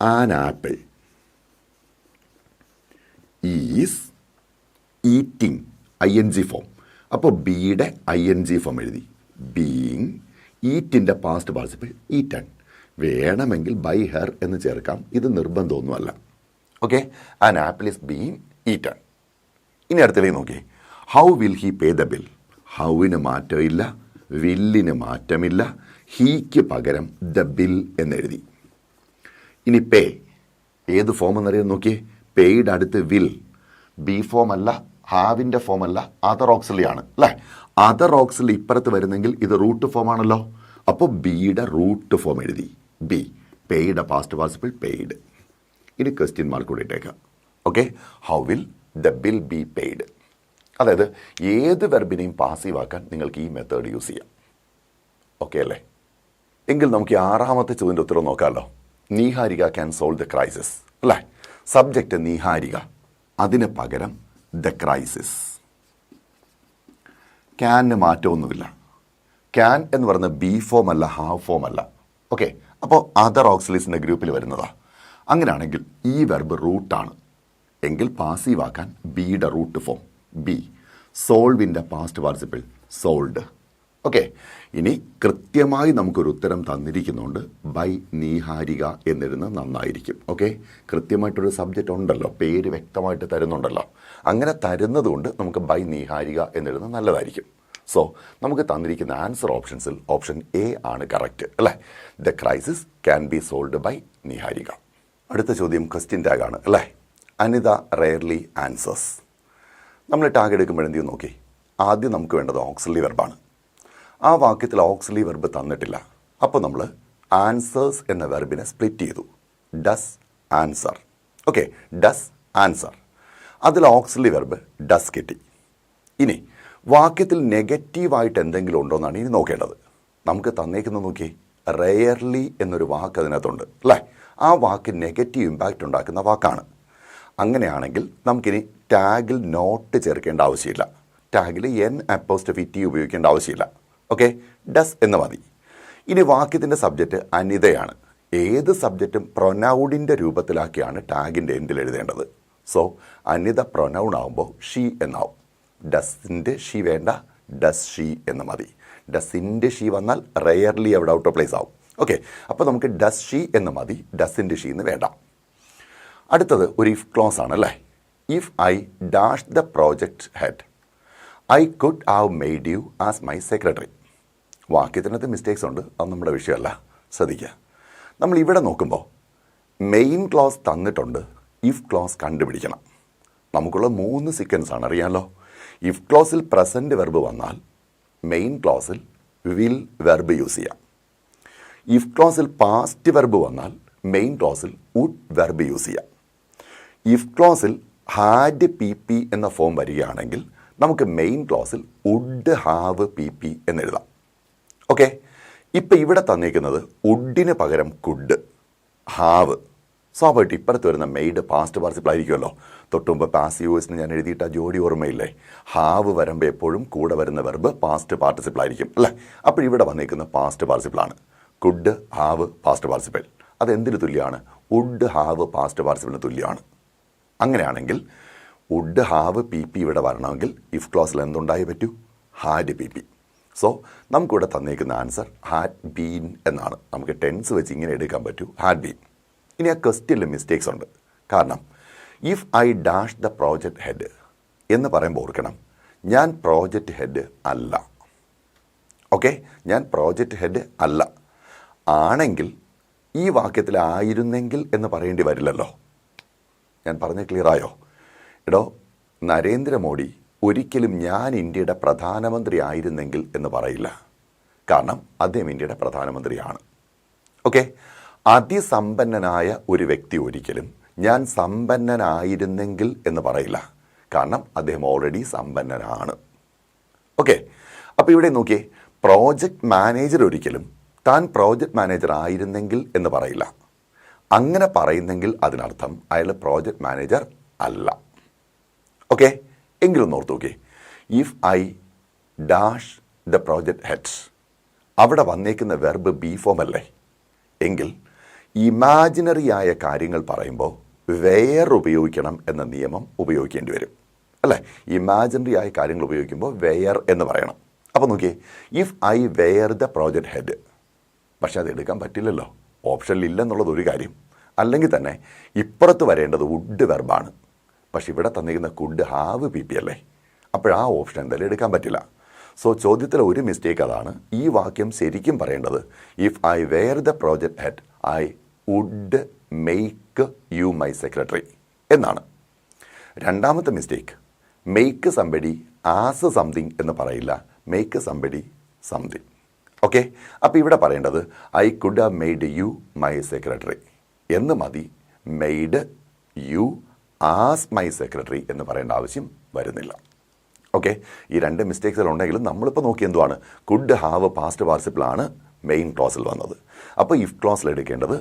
an apple, is eating ING form. അപ്പോൾ ബിയുടെ ING ഫോം എഴുതി, ബീയിങ്. ഈറ്റിൻ്റെ പാസ്റ്റ് പാർട്ടിസിപ്പിൾ ഈറ്റൺ. വേണമെങ്കിൽ ബൈ ഹെർ എന്ന് ചേർക്കാം, ഇത് നിർബന്ധമൊന്നുമല്ല. Okay, an apple is being eaten. ഇനി അടുത്തേക്ക് നോക്കിയേ. How will he pay the bill? ഹൗവിന് മാറ്റമില്ല, വില്ലിന് മാറ്റമില്ല, ഹീക്ക് പകരം ദ ബിൽ എന്നെഴുതി. ഇനി പേ ഏത് ഫോം എന്നറിയാൻ നോക്കിയേ. പേയുടെ അടുത്ത് വിൽ, ബി ഫോം അല്ല, ഹാവിൻ്റെ ഫോം അല്ല, അതർ ഓക്സിലി ആണ് അല്ലേ. അതർ ഓക്സിലി ഇപ്പുറത്ത് വരുന്നെങ്കിൽ ഇത് റൂട്ട് ഫോം ആണല്ലോ. അപ്പോൾ ബിയുടെ റൂട്ട് ഫോം എഴുതി, ബി. പേയുടെ പാസ്റ്റ് പാർട്ടിസിപ്പിൾ പെയ്ഡ്. ഇനി ക്വസ്റ്റ്യൻ മാർക്ക് കൂടി ഇട്ടേക്കാം. Okay, how will the bill be paid. അതായത് ഏത് വെർബിനെയും പാസീവ് ആക്കാൻ നിങ്ങൾക്ക് ഈ മെത്തേഡ് യൂസ് ചെയ്യാം. ഓക്കെ അല്ലേ? എങ്കിൽ നമുക്ക് ഈ 6ാമത്തെ ചോദ്യത്തിൻ്റെ ഉത്തരം നോക്കാമല്ലോ. നീഹാരിക ക്യാൻ സോൾവ് ദ ക്രൈസിസ് അല്ലേ. സബ്ജക്റ്റ് നീഹാരിക, അതിന് പകരം ദ ക്രൈസിസ്. ക്യാന് മാറ്റമൊന്നുമില്ല. ക്യാൻ എന്ന് പറയുന്നത് ബി ഫോം അല്ല, ഹാവ് ഫോം അല്ല. ഓക്കെ, അപ്പോൾ അതർ ഓക്സിലീസിൻ്റെ ഗ്രൂപ്പിൽ വരുന്നതാ. അങ്ങനെയാണെങ്കിൽ ഈ വെർബ് റൂട്ടാണ് എങ്കിൽ പാസീവ് ആക്കാൻ ബിയുടെ റൂട്ട് ഫോം ബി. സോൾവിൻ്റെ പാസ്റ്റ് പാർട്ടിസിപ്പിൾ സോൾഡ്. ഓക്കെ, ഇനി കൃത്യമായി നമുക്കൊരു ഉത്തരം തന്നിരിക്കുന്നുണ്ട്, ബൈ നീഹാരിക എന്നിരുന്ന് നന്നായിരിക്കും. ഓക്കെ, കൃത്യമായിട്ടൊരു സബ്ജക്റ്റ് ഉണ്ടല്ലോ, പേര് വ്യക്തമായിട്ട് തരുന്നുണ്ടല്ലോ. അങ്ങനെ തരുന്നത് കൊണ്ട് നമുക്ക് ബൈ നീഹാരിക എന്നിരുന്ന് നല്ലതായിരിക്കും. സോ നമുക്ക് തന്നിരിക്കുന്ന ആൻസർ ഓപ്ഷൻസിൽ ഓപ്ഷൻ എ ആണ് കറക്റ്റ് അല്ലേ. The crisis can be solved by Niharika. അടുത്ത ചോദ്യം ക്വസ്റ്റ്യൻ ടാഗാണ് അല്ലേ. Anita rarely answers. നമ്മൾ ടാഗ് എടുക്കുമ്പോഴെന്തെങ്കിലും നോക്കി. ആദ്യം നമുക്ക് വേണ്ടത് ഓക്സിലറി വെർബാണ്. ആ വാക്യത്തിൽ ഓക്സിലറി വെർബ് തന്നിട്ടില്ല. അപ്പോൾ നമ്മൾ ആൻസേഴ്സ് എന്ന വെർബിനെ സ്പ്ലിറ്റ് ചെയ്തു, does answer. Okay, does answer. അതിൽ ഓക്സിലറി വെർബ് ഡസ് കിട്ടി. ഇനി വാക്യത്തിൽ നെഗറ്റീവായിട്ട് എന്തെങ്കിലും ഉണ്ടോ എന്നാണ് ഇനി നോക്കേണ്ടത്. നമുക്ക് തന്നേക്കുന്നത് നോക്കി, റെയർലി എന്നൊരു വാക്ക് അതിനകത്തുണ്ട് അല്ലേ. ആ വാക്ക് നെഗറ്റീവ് ഇമ്പാക്റ്റ് ഉണ്ടാക്കുന്ന വാക്കാണ്. അങ്ങനെയാണെങ്കിൽ നമുക്കിനി ടാഗിൽ നോട്ട് ചേർക്കേണ്ട ആവശ്യമില്ല. ടാഗിൽ N' ഉപയോഗിക്കേണ്ട ആവശ്യമില്ല. ഓക്കെ, ഡസ് എന്ന് മതി. ഇനി വാക്യത്തിൻ്റെ സബ്ജക്റ്റ് അനിതയാണ്. ഏത് സബ്ജക്റ്റും പ്രൊനൗണിൻ്റെ രൂപത്തിലാക്കിയാണ് ടാഗിൻ്റെ എൻഡിൽ എഴുതേണ്ടത്. സോ അനിത പ്രൊനൗൺ ആകുമ്പോൾ ഷീ എന്നാവും. ഡസിൻ്റെ ഷീ വേണ്ട, ഡസ് ഷീ എന്ന് മതി. ഡസിൻ്റെ ഷീ വന്നാൽ റെയർലി അവിടെ ഔട്ട് ഓഫ് പ്ലേസ് ആവും. ഓക്കെ, അപ്പോൾ നമുക്ക് ഡസ് ഷീ എന്ന് മതി, ഡസിൻ്റെ ഷീ എന്ന് വേണ്ട. അടുത്തത് ഒരു ഇഫ് ക്ലോസ് ആണ് അല്ലേ. If I dash the project head I could have made you as my secretary. വാക്യത്തിനകത്ത് മിസ്റ്റേക്സ് ഉണ്ട്, അത് നമ്മുടെ വിഷയമല്ല, ശ്രദ്ധിക്കുക. നമ്മൾ ഇവിടെ നോക്കുമ്പോൾ മെയിൻ ക്ലോസ് തന്നിട്ടുണ്ട്, ഇഫ് ക്ലോസ് കണ്ടുപിടിക്കണം. നമുക്കുള്ള 3 സീക്വൻസ് ആണ്, അറിയാമല്ലോ. ഇഫ് ക്ലോസിൽ പ്രസൻറ്റ് വെർബ് വന്നാൽ മെയിൻ ക്ലോസിൽ വിൽ വെർബ് യൂസ് ചെയ്യാം. ഇഫ് ക്ലോസിൽ പാസ്റ്റ് വെർബ് വന്നാൽ മെയിൻ ക്ലോസിൽ വുഡ് വെർബ് യൂസ് ചെയ്യാം. ഇഫ് ക്ലോസിൽ ഹാഡ് PP എന്ന ഫോം വരികയാണെങ്കിൽ നമുക്ക് മെയിൻ ക്ലോസിൽ വുഡ് ഹാവ് PP എന്നെഴുതാം. ഓക്കെ, ഇപ്പം ഇവിടെ തന്നിരിക്കുന്നത് വുഡിന് പകരം കുഡ്, ഹാവ്. സ്വാഭാവികമായിട്ട് ഇപ്പുറത്ത് വരുന്ന മെയ്ഡ് പാസ്റ്റ് പാർട്ടിസിപ്പിൾ ആയിരിക്കുമല്ലോ. തൊട്ടുമുമ്പ് പാസീവ് വോയിസിന് ഞാൻ എഴുതിയിട്ട ജോഡി ഓർമ്മയില്ലേ? ഹാവ് വരുമ്പോൾ എപ്പോഴും കൂടെ വരുന്ന വെർബ് പാസ്റ്റ് പാർട്ടിസിപ്പിൾ ആയിരിക്കും അല്ലേ? അപ്പോൾ ഇവിടെ വന്നിരിക്കുന്ന പാസ്റ്റ് പാർട്ടിസിപ്പിൾ ആണ്. Could have past participle. അതെന്തിന് തുല്യമാണ്? വുഡ് ഹാവ് പാസ്റ്റ് പാർട്ടിസിപ്പിളിന് തുല്യമാണ്. അങ്ങനെയാണെങ്കിൽ വുഡ് ഹാവ് പി പി ഇവിടെ വരണമെങ്കിൽ ഇഫ് ക്ലോസിൽ എന്തുണ്ടായി പറ്റൂ? Had P P. സോ നമുക്കിവിടെ തന്നേക്കുന്ന ആൻസർ ഹാഡ് ബീൻ എന്നാണ്. നമുക്ക് ടെൻസ് വെച്ച് ഇങ്ങനെ എടുക്കാൻ പറ്റൂ, ഹാഡ് ബീൻ. ഇനി ആ ക്വസ്റ്റ്യനിൽ മിസ്റ്റേക്സ് ഉണ്ട്. കാരണം if I dash the project head എന്ന് പറയുമ്പോൾ ഓർക്കണം, ഞാൻ പ്രോജക്റ്റ് ഹെഡ് അല്ല. ഓക്കെ, ഞാൻ പ്രോജക്റ്റ് ഹെഡ് അല്ല. ആണെങ്കിൽ ഈ വാക്യത്തിൽ ആയിരുന്നെങ്കിൽ എന്ന് പറയേണ്ടി വരില്ലല്ലോ. ഞാൻ പറഞ്ഞ ക്ലിയറായോ? എടോ, നരേന്ദ്രമോദി ഒരിക്കലും ഞാൻ ഇന്ത്യയുടെ പ്രധാനമന്ത്രി ആയിരുന്നെങ്കിൽ എന്ന് പറയില്ല. കാരണം അദ്ദേഹം ഇന്ത്യയുടെ പ്രധാനമന്ത്രിയാണ്. ഓക്കെ, അതിസമ്പന്നനായ ഒരു വ്യക്തി ഒരിക്കലും ഞാൻ സമ്പന്നനായിരുന്നെങ്കിൽ എന്ന് പറയില്ല. കാരണം അദ്ദേഹം ഓൾറെഡി സമ്പന്നനാണ്. ഓക്കെ, അപ്പോൾ ഇവിടെ നോക്കിയേ, പ്രോജക്റ്റ് മാനേജർ ഒരിക്കലും താൻ പ്രോജക്റ്റ് മാനേജർ ആയിരുന്നെങ്കിൽ എന്ന് പറയില്ല. അങ്ങനെ പറയുന്നെങ്കിൽ അതിനർത്ഥം അയാൾ പ്രോജക്റ്റ് മാനേജർ അല്ല. ഓക്കെ, എങ്കിലും ഓർത്ത് നോക്കിയേ, if I dash the project heads, അവിടെ വന്നേക്കുന്ന വെർബ് ബി ഫോം അല്ലേ? എങ്കിൽ ഇമാജിനറി ആയ കാര്യങ്ങൾ പറയുമ്പോൾ വെയർ ഉപയോഗിക്കണം എന്ന നിയമം ഉപയോഗിക്കേണ്ടി വരും അല്ലേ? ഇമാജിനറി ആയ കാര്യങ്ങൾ ഉപയോഗിക്കുമ്പോൾ വെയർ എന്ന് പറയണം. അപ്പോൾ നോക്കിയേ, if I were the project head, പക്ഷെ അത് എടുക്കാൻ പറ്റില്ലല്ലോ, ഓപ്ഷനിൽ ഇല്ലെന്നുള്ളത് ഒരു കാര്യം. അല്ലെങ്കിൽ തന്നെ ഇപ്പുറത്ത് വരേണ്ടത് വുഡ് വെർബാണ്. പക്ഷെ ഇവിടെ തന്നിരിക്കുന്ന കുഡ് ഹാവ് പി പി അല്ലേ? അപ്പോഴാ ഓപ്ഷൻ എന്തായാലും എടുക്കാൻ പറ്റില്ല. സോ ചോദ്യത്തിലെ ഒരു മിസ്റ്റേക്ക് അതാണ്. ഈ വാക്യം ശരിക്കും പറയേണ്ടത് if I were the project head I would make you my secretary എന്നാണ്. രണ്ടാമത്തെ mistake, make somebody as something എന്ന് പറയില്ല, മെയ്ക്ക് സംബഡി സംതിങ്. ഓക്കെ, അപ്പോൾ ഇവിടെ പറയേണ്ടത് I could have made you my secretary എന്ന് മതി. Made you as my secretary എന്ന് പറയേണ്ട ആവശ്യം വരുന്നില്ല. ഓക്കെ, ഈ രണ്ട് മിസ്റ്റേക്സുകൾ ഉണ്ടെങ്കിലും നമ്മളിപ്പോൾ നോക്കി എന്തുവാണ്? കുഡ് ഹാവ് പാസ്റ്റ് പാർട്ടിസിപ്പിൾ ആണ് മെയിൻ ക്ലോസിൽ വന്നത്. അപ്പോൾ ഇഫ് ക്ലോസിൽ എടുക്കേണ്ടത്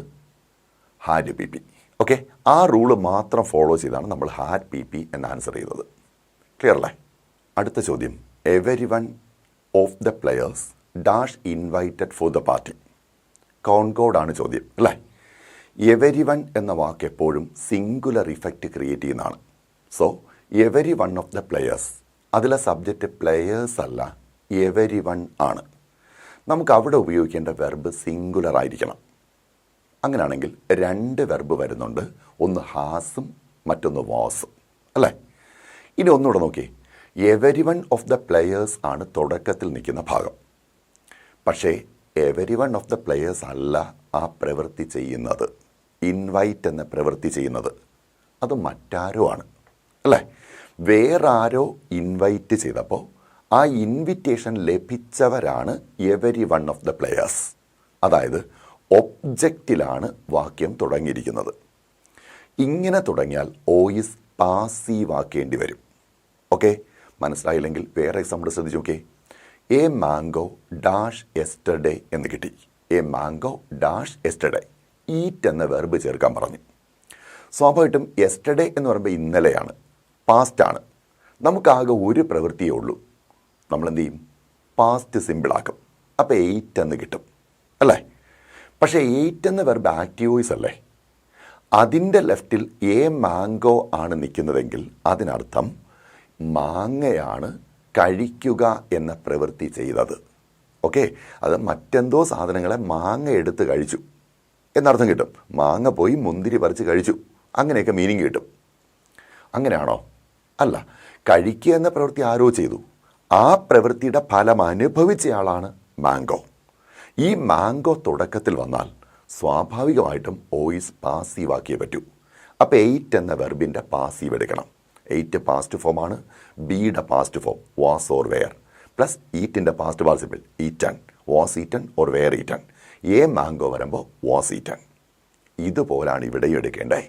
ഹാഡ് പി പി. ഓക്കെ, ആ റൂള് മാത്രം ഫോളോ ചെയ്താണ് നമ്മൾ ഹാഡ് പി പി എന്ന് ആൻസർ ചെയ്തത്. ക്ലിയർ അല്ലേ? അടുത്ത ചോദ്യം, every one of the players dash invited for the party. കോൺകോഡാണ് ചോദ്യം അല്ലേ? എവരി വൺ എന്ന വാക്ക് എപ്പോഴും സിംഗുലർ ഇഫക്റ്റ് ക്രിയേറ്റ് ചെയ്യുന്നതാണ്. So every one of the players, അതിലെ സബ്ജക്റ്റ് പ്ലെയേഴ്സ് അല്ല, എവരി വൺ ആണ്. നമുക്ക് അവിടെ ഉപയോഗിക്കേണ്ട വെർബ് സിംഗുലർ ആയിരിക്കണം. അങ്ങനെയാണെങ്കിൽ രണ്ട് വെർബ് വരുന്നുണ്ട്, ഒന്ന് ഹാസും മറ്റൊന്ന് വാസും അല്ലേ? ഇനി ഒന്നുകൂടെ നോക്കി, every one of the players ആണ് തുടക്കത്തിൽ നിൽക്കുന്ന ഭാഗം. പക്ഷേ every one of the players അല്ല ആ പ്രവൃത്തി ചെയ്യുന്നത്. ഇൻവൈറ്റ് എന്ന പ്രവൃത്തി ചെയ്യുന്നത് അത് മറ്റാരോ ആണ് അല്ലേ? വേറെ ആരോ ഇൻവൈറ്റ് ചെയ്തപ്പോൾ ആ ഇൻവിറ്റേഷൻ ലഭിച്ചവരാണ് every one of the players. അതായത് ഒബ്ജക്റ്റിലാണ് വാക്യം തുടങ്ങിയിരിക്കുന്നത്. ഇങ്ങനെ തുടങ്ങിയാൽ ഓയിസ് പാസീവ് ആക്കേണ്ടി വരും. ഓക്കെ, മനസ്സിലായില്ലെങ്കിൽ വേറെ എക്സാമ്പിൾ ശ്രദ്ധിച്ചു നോക്കേ. എ മാംഗോ ഡാഷ് എസ്റ്റർഡേ എന്ന് കിട്ടി. A mango dash yesterday, eat എന്ന വെർബ് ചേർക്കാൻ പറഞ്ഞു. സ്വാഭാവികമായിട്ടും എസ്റ്റർഡേ എന്ന് പറയുമ്പോൾ ഇന്നലെയാണ്, പാസ്റ്റാണ്. നമുക്കാകെ ഒരു പ്രവൃത്തിയേ ഉള്ളൂ. നമ്മളെന്ത് ചെയ്യും? പാസ്റ്റ് സിമ്പിളാക്കും. അപ്പോൾ എയ്റ്റ് എന്ന് കിട്ടും അല്ലേ? പക്ഷേ എയ്റ്റ് എന്ന വെർബ് ആക്റ്റീവ് വോയിസ് അല്ലേ? അതിൻ്റെ ലെഫ്റ്റിൽ എ മാംഗോ ആണ് നിൽക്കുന്നതെങ്കിൽ അതിനർത്ഥം മാങ്ങയാണ് കഴിക്കുക എന്ന പ്രവൃത്തി ചെയ്തത്. ഓക്കെ, അത് മറ്റെന്തോ സാധനങ്ങളെ മാങ്ങ എടുത്ത് കഴിച്ചു എന്നർത്ഥം കിട്ടും. മാങ്ങ പോയി മുന്തിരി പറിച്ച് കഴിച്ചു, അങ്ങനെയൊക്കെ മീനിങ് കിട്ടും. അങ്ങനെയാണോ? അല്ല, കഴിക്കുക എന്ന പ്രവൃത്തി ആരോ ചെയ്തു, ആ പ്രവൃത്തിയുടെ ഫലം അനുഭവിച്ചയാളാണ് മാംഗോ. ഈ മാംഗോ തുടക്കത്തിൽ വന്നാൽ സ്വാഭാവികമായിട്ടും ഓയിസ് പാസീവ് ആക്കിയേ പറ്റൂ. അപ്പോൾ എയ്റ്റ് എന്ന വെർബിൻ്റെ പാസീവ് എടുക്കണം. എയ്റ്റ് പാസ്റ്റ് ഫോമാണ്, ബിയുടെ past form was or were, plus ഈറ്റിൻ്റെ past participle eaten, was eaten or were eaten. A mango വരുമ്പോൾ വാസ് ഈറ്റൺ. ഇതുപോലാണ് ഇവിടെയും എടുക്കേണ്ടത്.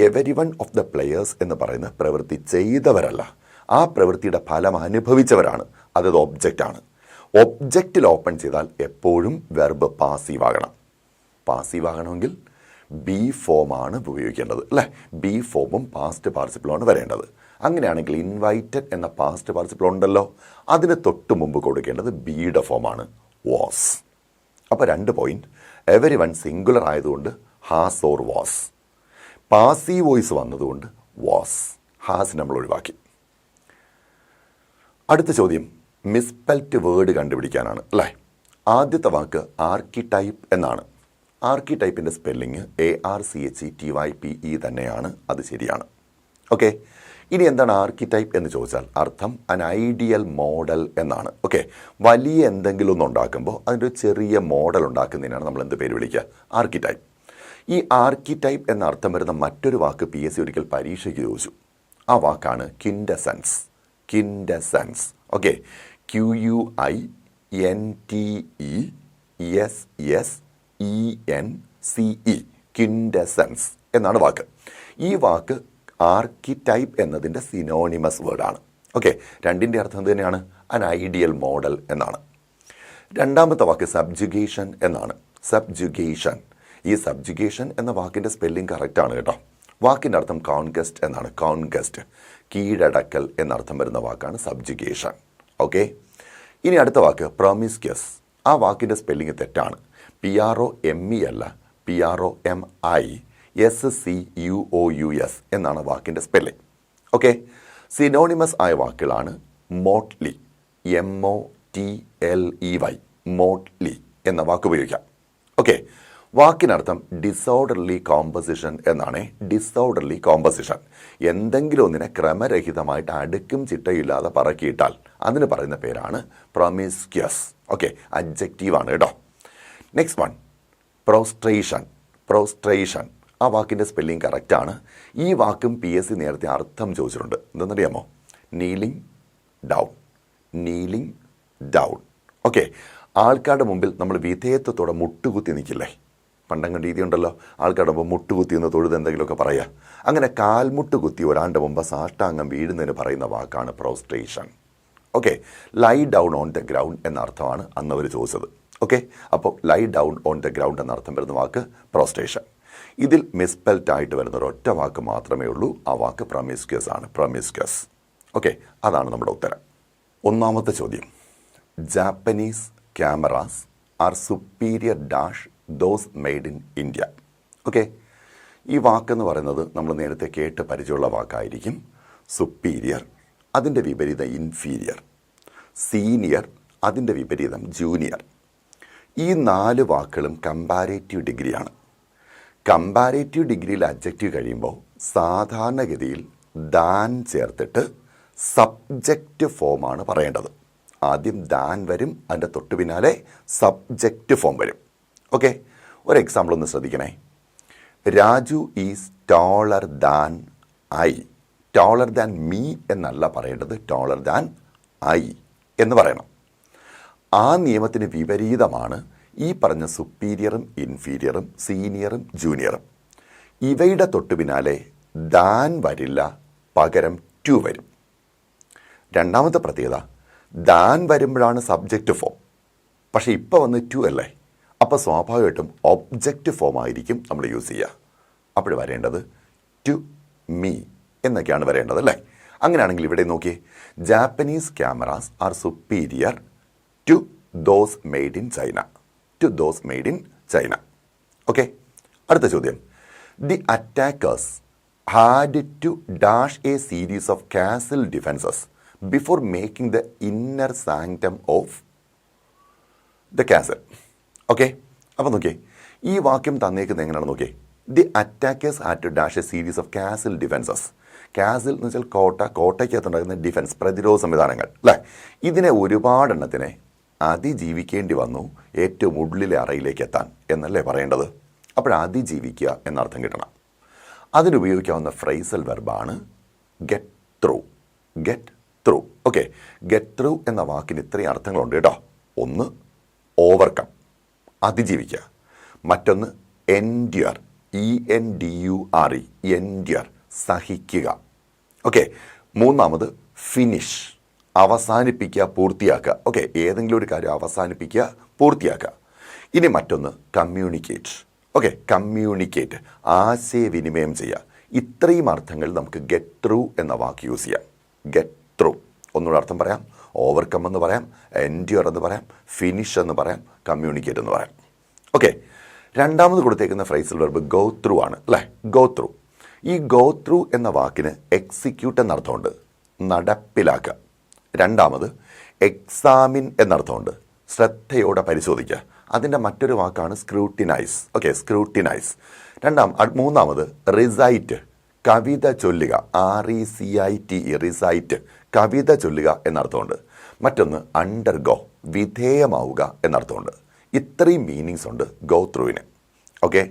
Every one of the players എന്ന് പറയുന്ന പ്രവൃത്തി ചെയ്തവരല്ല, ആ പ്രവൃത്തിയുടെ ഫലം അനുഭവിച്ചവരാണ്. അതത് ഒബ്ജക്റ്റാണ്. ഒബ്ജക്റ്റിൽ ഓപ്പൺ ചെയ്താൽ എപ്പോഴും വെർബ് പാസീവ് ആകണം. പാസീവ് ആകണമെങ്കിൽ ബി ഫോമാണ് ഉപയോഗിക്കേണ്ടത് അല്ലേ. ബി ഫോമും പാസ്റ്റ് പാർട്ടിസിപ്പിളുമാണ് വരേണ്ടത്. അങ്ങനെയാണെങ്കിൽ ഇൻവൈറ്റഡ് എന്ന പാസ്റ്റ് പാർട്ടിസിപ്പിൾ ഉണ്ടല്ലോ, അതിന് തൊട്ട് മുമ്പ് കൊടുക്കേണ്ടത് ബിയുടെ ഫോമാണ് വാസ്. അപ്പോൾ 2 പോയിന്റ്. എവരി വൺ സിംഗുലർ ആയതുകൊണ്ട് has or was. Passive voice വന്നതുകൊണ്ട് വാസ്. ഹാസ് നമ്മൾ ഒഴിവാക്കി. അടുത്ത ചോദ്യം മിസ്പെൽറ്റ് വേർഡ് കണ്ടുപിടിക്കാനാണ് അല്ലേ. ആദ്യത്തെ വാക്ക് ആർക്കിടൈപ്പ് എന്നാണ്. ആർക്കിടൈപ്പിൻ്റെ സ്പെല്ലിങ് ARCHETYPE തന്നെയാണ്, അത് ശരിയാണ്. ഓക്കെ, ഇനി എന്താണ് ആർക്കിടൈപ്പ് എന്ന് ചോദിച്ചാൽ അർത്ഥം അൻ ഐഡിയൽ മോഡൽ എന്നാണ്. ഓക്കെ, വലിയ എന്തെങ്കിലും ഒന്ന് ഉണ്ടാക്കുമ്പോൾ അതിൻ്റെ ഒരു ചെറിയ മോഡൽ ഉണ്ടാക്കുന്നതിനാണ് നമ്മൾ എന്ത് പേര് വിളിക്കുക? ആർക്കിടൈപ്പ്. ഈ ആർക്കിടൈപ്പ് എന്ന അർത്ഥം വരുന്ന മറ്റൊരു വാക്ക് PSC ഒരിക്കൽ പരീക്ഷയ്ക്ക് ചോദിച്ചു. ആ വാക്കാണ് ക്വിൻറ്റസെൻസ്. ക്വിൻറ്റസെൻസ്. ഓക്കെ, QUINTESSENCE, ക്വിൻറ്റസെൻസ് എന്നാണ് വാക്ക്. ഈ വാക്ക് ആർക്കിടൈപ്പ് എന്നതിൻ്റെ സിനോണിമസ് വേർഡാണ്. ഓക്കെ, രണ്ടിൻ്റെ അർത്ഥം തന്നെയാണ് അൻ ഐഡിയൽ മോഡൽ എന്നാണ്. രണ്ടാമത്തെ വാക്ക് സബ്ജുഗേഷൻ എന്നാണ്. സബ്ജുഗേഷൻ. ഈ സബ്ജുഗേഷൻ എന്ന വാക്കിൻ്റെ സ്പെല്ലിംഗ് കറക്റ്റാണ് കേട്ടോ. വാക്കിൻ്റെ അർത്ഥം കോൺകസ്റ്റ് എന്നാണ്. കോൺകസ്റ്റ്, കീഴടക്കൽ എന്നർത്ഥം വരുന്ന വാക്കാണ് സബ്ജുഗേഷൻ. ഓക്കെ, ഇനി അടുത്ത വാക്ക് പ്രൊമിസ്ക്യസ്. ആ വാക്കിൻ്റെ സ്പെല്ലിംഗ് തെറ്റാണ്. PROME അല്ല, PROMISCUOUS എന്നാണ് വാക്കിൻ്റെ സ്പെല്ലിംഗ്. ഓക്കെ, സിനോണിമസ് ആയ വാക്കുകളാണ് മോട്ട്ലി, MOTLEY, മോട്ട്ലി എന്ന വാക്ക് ഉപയോഗിക്കാം. ഓക്കെ, വാക്കിനർത്ഥം ഡിസോർഡർലി കോമ്പസിഷൻ എന്നാണ്. ഡിസോർഡർലി കോമ്പസിഷൻ, എന്തെങ്കിലും ഒന്നിനെ ക്രമരഹിതമായിട്ട് അടുക്കും ചിട്ടയില്ലാതെ പറക്കിയിട്ടാൽ അതിന് പറയുന്ന പേരാണ് പ്രൊമിസ്ക്യസ്. ഓക്കെ, അഡ്ജക്റ്റീവാണ് കേട്ടോ. Next one പ്രോസ്ട്രേഷൻ. പ്രോസ്ട്രേഷൻ, ആ വാക്കിൻ്റെ സ്പെല്ലിംഗ് കറക്റ്റാണ്. ഈ വാക്കും PSC നേരത്തെ അർത്ഥം ചോദിച്ചിട്ടുണ്ട്. എന്തെന്നറിയാമോ? Kneeling down. Kneeling down. Okay, ആൾക്കാരുടെ മുമ്പിൽ നമ്മൾ വിധേയത്വത്തോടെ മുട്ടുകുത്തി നിൽക്കില്ലേ? പണ്ടങ്ങനെ രീതി ഉണ്ടല്ലോ, ആൾക്കാരുടെ മുമ്പ് മുട്ടുകുത്തി എന്ന് തൊഴുത് എന്തെങ്കിലുമൊക്കെ പറയുക. അങ്ങനെ കാൽമുട്ടുകുത്തി ഒരാളുടെ മുമ്പ് സാഷ്ടാംഗം വീഴുന്നതിന് പറയുന്ന വാക്കാണ് prostration. Okay, lie down on the ground എന്ന അർത്ഥമാണ് അന്ന് അവർ ചോദിച്ചത്. ഓക്കെ, അപ്പോൾ lie down on the ground എന്ന അർത്ഥം വരുന്ന വാക്ക് പ്രോസ്ട്രേഷൻ. ഇതിൽ മിസ്പെൽറ്റ് ആയിട്ട് വരുന്ന ഒരൊറ്റ വാക്ക് മാത്രമേ ഉള്ളൂ. ആ വാക്ക് പ്രൊമിസ്ക്യസ് ആണ്. പ്രൊമിസ്ക്യസ്. ഓക്കെ, അതാണ് നമ്മുടെ ഉത്തരം. ഒന്നാമത്തെ ചോദ്യം, Japanese cameras are superior dash those made in India. Okay, ഈ വാക്കെന്ന് പറയുന്നത് നമ്മൾ നേരത്തെ കേട്ട് പരിചയമുള്ള വാക്കായിരിക്കും. സുപ്പീരിയർ, അതിൻ്റെ വിപരീതം ഇൻഫീരിയർ. സീനിയർ, അതിൻ്റെ വിപരീതം ജൂനിയർ. ഈ 4 വാക്കുകളും കമ്പാരേറ്റീവ് ഡിഗ്രിയാണ്. കമ്പാരേറ്റീവ് ഡിഗ്രിയിൽ അഡ്ജക്റ്റീവ് കഴിയുമ്പോൾ സാധാരണഗതിയിൽ ദാൻ ചേർത്തിട്ട് സബ്ജക്റ്റ് ഫോമാണ് പറയേണ്ടത്. ആദ്യം ദാൻ വരും, അതിൻ്റെ തൊട്ട് പിന്നാലെ സബ്ജക്റ്റ് ഫോം വരും. ഓക്കെ, ഒരു എക്സാമ്പിൾ ഒന്ന് ശ്രദ്ധിക്കണേ. Raju is ടോളർ than I. ടോളർ than me എന്നല്ല പറയേണ്ടത്, ടോളർ ദാൻ ഐ എന്ന് പറയണം. ആ നിയമത്തിന് വിപരീതമാണ് ഈ പറഞ്ഞ സുപ്പീരിയറും ഇൻഫീരിയറും സീനിയറും ജൂനിയറും. ഇവയുടെ തൊട്ട് പിന്നാലെ ദാൻ വരില്ല, പകരം ടു വരും. രണ്ടാമത്തെ പ്രത്യേകത, ദാൻ വരുമ്പോഴാണ് സബ്ജക്റ്റ് ഫോം. പക്ഷേ ഇപ്പോൾ വന്ന് ടു അല്ലേ, അപ്പോൾ സ്വാഭാവികമായിട്ടും ഒബ്ജക്റ്റ് ഫോം ആയിരിക്കും നമ്മൾ യൂസ് ചെയ്യുക. അപ്പോൾ വരേണ്ടത് ടു മീ എന്നൊക്കെയാണ് വരേണ്ടത് അല്ലേ. അങ്ങനെയാണെങ്കിൽ ഇവിടെ നോക്കിയേ, Japanese cameras are superior to those made in China. To those made in China. Okay, അടുത്ത ചോദ്യം, the attackers had to dash a series of castle defences before making the inner sanctum of the castle. Okay, അപ്പോൾ നോക്കിയേ, ഈ വാക്യം തന്നേക്കുന്നത് എങ്ങനെയാണ് നോക്കിയേ. The attackers had to dash a series of castle defences. Castle എന്ന് വെച്ചാൽ കോട്ട, കോട്ടയ്ക്കകത്തുണ്ടാകുന്ന ഡിഫൻസ്, പ്രതിരോധ സംവിധാനങ്ങൾ അല്ലേ. ഇതിനെ ഒരുപാടെണ്ണത്തിനെ അതിജീവിക്കേണ്ടി വന്നു ഏറ്റവും ഉള്ളിലെ അറയിലേക്ക് എത്താൻ എന്നല്ലേ പറയേണ്ടത്. അപ്പോൾ അതിജീവിക്കുക എന്നർത്ഥം കിട്ടണം. അതിനുപയോഗിക്കാവുന്ന ഫ്രൈസൽ വെർബാണ് get through. Get through. Okay, get through എന്ന വാക്കിന് ഇത്രയും അർത്ഥങ്ങളുണ്ട് കേട്ടോ. ഒന്ന് ഓവർകം, അതിജീവിക്കുക. മറ്റൊന്ന് എൻഡ്യൂർ, ENDURE, എൻഡ്യൂർ, സഹിക്കുക. ഓക്കെ, മൂന്നാമത് ഫിനിഷ്, അവസാനിപ്പിക്കുക, പൂർത്തിയാക്കുക. ഓക്കെ, ഏതെങ്കിലും ഒരു കാര്യം അവസാനിപ്പിക്കുക, പൂർത്തിയാക്കുക. ഇനി മറ്റൊന്ന് കമ്മ്യൂണിക്കേറ്റ്. ഓക്കെ, കമ്മ്യൂണിക്കേറ്റ്, ആശയവിനിമയം ചെയ്യുക. ഇത്രയും അർത്ഥങ്ങൾ നമുക്ക് ഗെറ്റ് ത്രൂ എന്ന വാക്ക് യൂസ് ചെയ്യാം. ഗെറ്റ് ത്രൂ, ഒന്നുകൂടെ അർത്ഥം പറയാം. ഓവർകം എന്ന് പറയാം, എൻഡ്യൂർ എന്ന് പറയാം, ഫിനിഷ് എന്ന് പറയാം, കമ്മ്യൂണിക്കേറ്റ് എന്ന് പറയാം. ഓക്കെ, രണ്ടാമത് കൊടുത്തേക്കുന്ന ഫ്രേസൽ വെർബ് ഗോ ത്രൂ ആണ് അല്ലേ? Go through. ഈ ഗോ ത്രൂ എന്ന വാക്കിന് എക്സിക്യൂട്ട് എന്നർത്ഥമുണ്ട്, നടപ്പിലാക്കുക. രണ്ടാമത് എക്സാമിൻ എന്നർത്ഥമുണ്ട്, ശ്രദ്ധയോടെ പരിശോധിക്കുക. അതിൻ്റെ മറ്റൊരു വാക്കാണ് സ്ക്രൂട്ടിനൈസ്. Okay, scrutinise. മൂന്നാമത് റിസൈറ്റ്, കവിത ചൊല്ലുക. RECITE, റിസൈറ്റ്, കവിത ചൊല്ലുക എന്നർത്ഥമുണ്ട്. മറ്റൊന്ന് അണ്ടർഗോ, വിധേയമാവുക എന്നർത്ഥമുണ്ട്. ഇത്രയും മീനിങ്സ് ഉണ്ട് ഗോ ത്രൂവിന്. ഓക്കെ,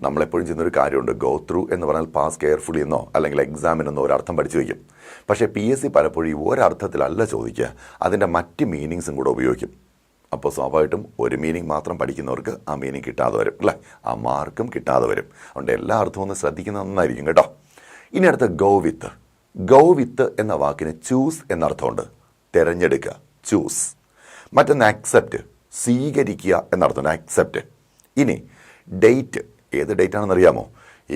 നമ്മളെപ്പോഴും ചെയ്യുന്നൊരു കാര്യമുണ്ട്, ഗോ ത്രൂ എന്ന് പറഞ്ഞാൽ പാസ് കെയർഫുള്ളി എന്നോ അല്ലെങ്കിൽ എക്സാമിനെന്നോ ഒരർത്ഥം പഠിച്ചു വയ്ക്കും. പക്ഷേ PSC പലപ്പോഴും ഒരർത്ഥത്തിലല്ല ചോദിക്കുക, അതിൻ്റെ മറ്റ് മീനിങ്സും കൂടെ ഉപയോഗിക്കും. അപ്പോൾ സ്വാഭാവികമായിട്ടും ഒരു മീനിങ് മാത്രം പഠിക്കുന്നവർക്ക് ആ മീനിങ് കിട്ടാതെ വരും അല്ലേ? ആ മാർക്കും കിട്ടാതെ വരും. അതുകൊണ്ട് എല്ലാ അർത്ഥവും ഒന്ന് ശ്രദ്ധിക്കുന്നത് നന്നായിരിക്കും കേട്ടോ. ഇനി അടുത്ത ഗോ വിത്ത്. ഗോ വിത്ത് എന്ന വാക്കിന് ചൂസ് എന്നർത്ഥമുണ്ട്, തിരഞ്ഞെടുക്കുക, ചൂസ്. മറ്റൊന്ന് അക്സെപ്റ്റ്, സ്വീകരിക്കുക എന്നർത്ഥമുണ്ട്, അക്സെപ്റ്റ്. ഇനി ഡേറ്റ്, ഏത് ഡേറ്റ് ആണെന്ന് അറിയാമോ?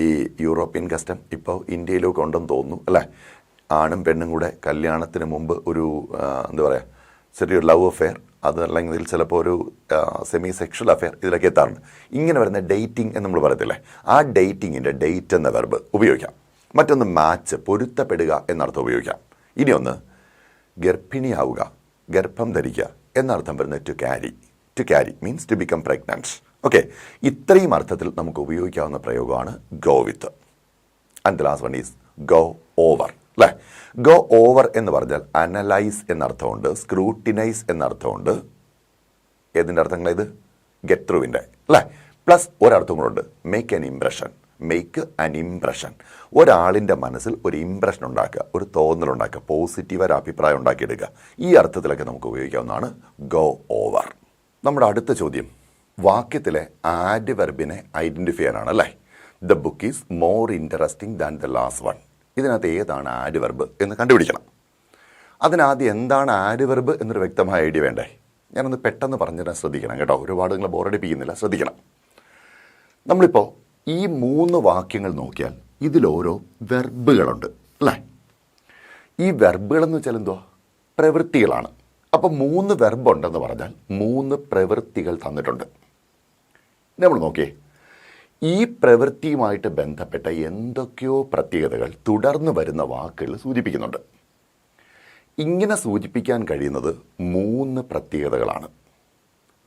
ഈ യൂറോപ്യൻ കസ്റ്റം ഇപ്പോൾ ഇന്ത്യയിലൊക്കെ ഉണ്ടെന്ന് തോന്നുന്നു അല്ലേ? ആണും പെണ്ണും കൂടെ കല്യാണത്തിന് മുമ്പ് ഒരു എന്താ പറയുക, ചെറിയൊരു ലവ് അഫെയർ, അതല്ലെങ്കിൽ ചിലപ്പോൾ ഒരു സെമി സെക്ഷൽ അഫെയർ, ഇതിലൊക്കെ എത്താറുണ്ട്. ഇങ്ങനെ വരുന്ന ഡേറ്റിംഗ് എന്ന് നമ്മൾ പറയത്തില്ലേ, ആ ഡേറ്റിങ്ങിൻ്റെ ഡേറ്റ് എന്ന വെർബ് ഉപയോഗിക്കാം. മറ്റൊന്ന് മാച്ച്, പൊരുത്തപ്പെടുക എന്നർത്ഥം ഉപയോഗിക്കാം. ഇനിയൊന്ന് ഗർഭിണിയാവുക, ഗർഭം ധരിക്കുക എന്നർത്ഥം വരുന്നത് to carry. To carry means to become pregnant. Okay, ഇത്രയും അർത്ഥത്തിൽ നമുക്ക് ഉപയോഗിക്കാവുന്ന പ്രയോഗമാണ് go with. And the last one is go over അല്ലേ? ഗോ ഓവർ എന്ന് പറഞ്ഞാൽ അനലൈസ് എന്നർത്ഥമുണ്ട്, സ്ക്രൂട്ടിനൈസ് എന്നർത്ഥമുണ്ട്. ഏതിൻ്റെ അർത്ഥങ്ങളായത്? ഗെറ്റ് ത്രൂവിൻ്റെ അല്ലേ? പ്ലസ് ഒരർത്ഥം കൂടെ ഉണ്ട്, make an impression. Make an impression, ഒരാളിൻ്റെ മനസ്സിൽ ഒരു ഇംപ്രഷൻ ഉണ്ടാക്കുക, ഒരു തോന്നലുണ്ടാക്കുക, പോസിറ്റീവായ അഭിപ്രായം ഉണ്ടാക്കിയെടുക്കുക. ഈ അർത്ഥത്തിലൊക്കെ നമുക്ക് ഉപയോഗിക്കാവുന്നതാണ് ഗോ ഓവർ. നമ്മുടെ അടുത്ത ചോദ്യം വാക്യത്തിലെ ആഡ് വെർബിനെ ഐഡൻറ്റിഫൈ ചെയ്യാനാണ് അല്ലേ? The book is more interesting than the last one. ഇതിനകത്ത് ഏതാണ് ആഡ് വെർബ് എന്ന് കണ്ടുപിടിക്കണം. അതിനാദ്യം എന്താണ് ആഡ് വെർബ് എന്നൊരു വ്യക്തമായ ഐഡിയ വേണ്ടേ? ഞാനൊന്ന് പെട്ടെന്ന് പറഞ്ഞുതരാൻ ശ്രദ്ധിക്കണം കേട്ടോ, ഒരുപാട് നിങ്ങൾ ബോറടിപ്പിക്കുന്നില്ല, ശ്രദ്ധിക്കണം. നമ്മളിപ്പോൾ ഈ 3 വാക്യങ്ങൾ നോക്കിയാൽ ഇതിലോരോ വെർബുകളുണ്ട് അല്ലേ? ഈ വെർബുകളെന്ന് വെച്ചാൽ എന്തുവാ? പ്രവൃത്തികളാണ്. അപ്പോൾ 3 വെർബുണ്ടെന്ന് പറഞ്ഞാൽ 3 പ്രവൃത്തികൾ തന്നിട്ടുണ്ട്. നമ്മൾ നോക്കിയേ, ഈ പ്രവൃത്തിയുമായിട്ട് ബന്ധപ്പെട്ട എന്തൊക്കെയോ പ്രത്യേകതകൾ തുടർന്ന് വരുന്ന വാക്കുകൾ സൂചിപ്പിക്കുന്നുണ്ട്. ഇങ്ങനെ സൂചിപ്പിക്കാൻ കഴിയുന്നത് 3 പ്രത്യേകതകളാണ്.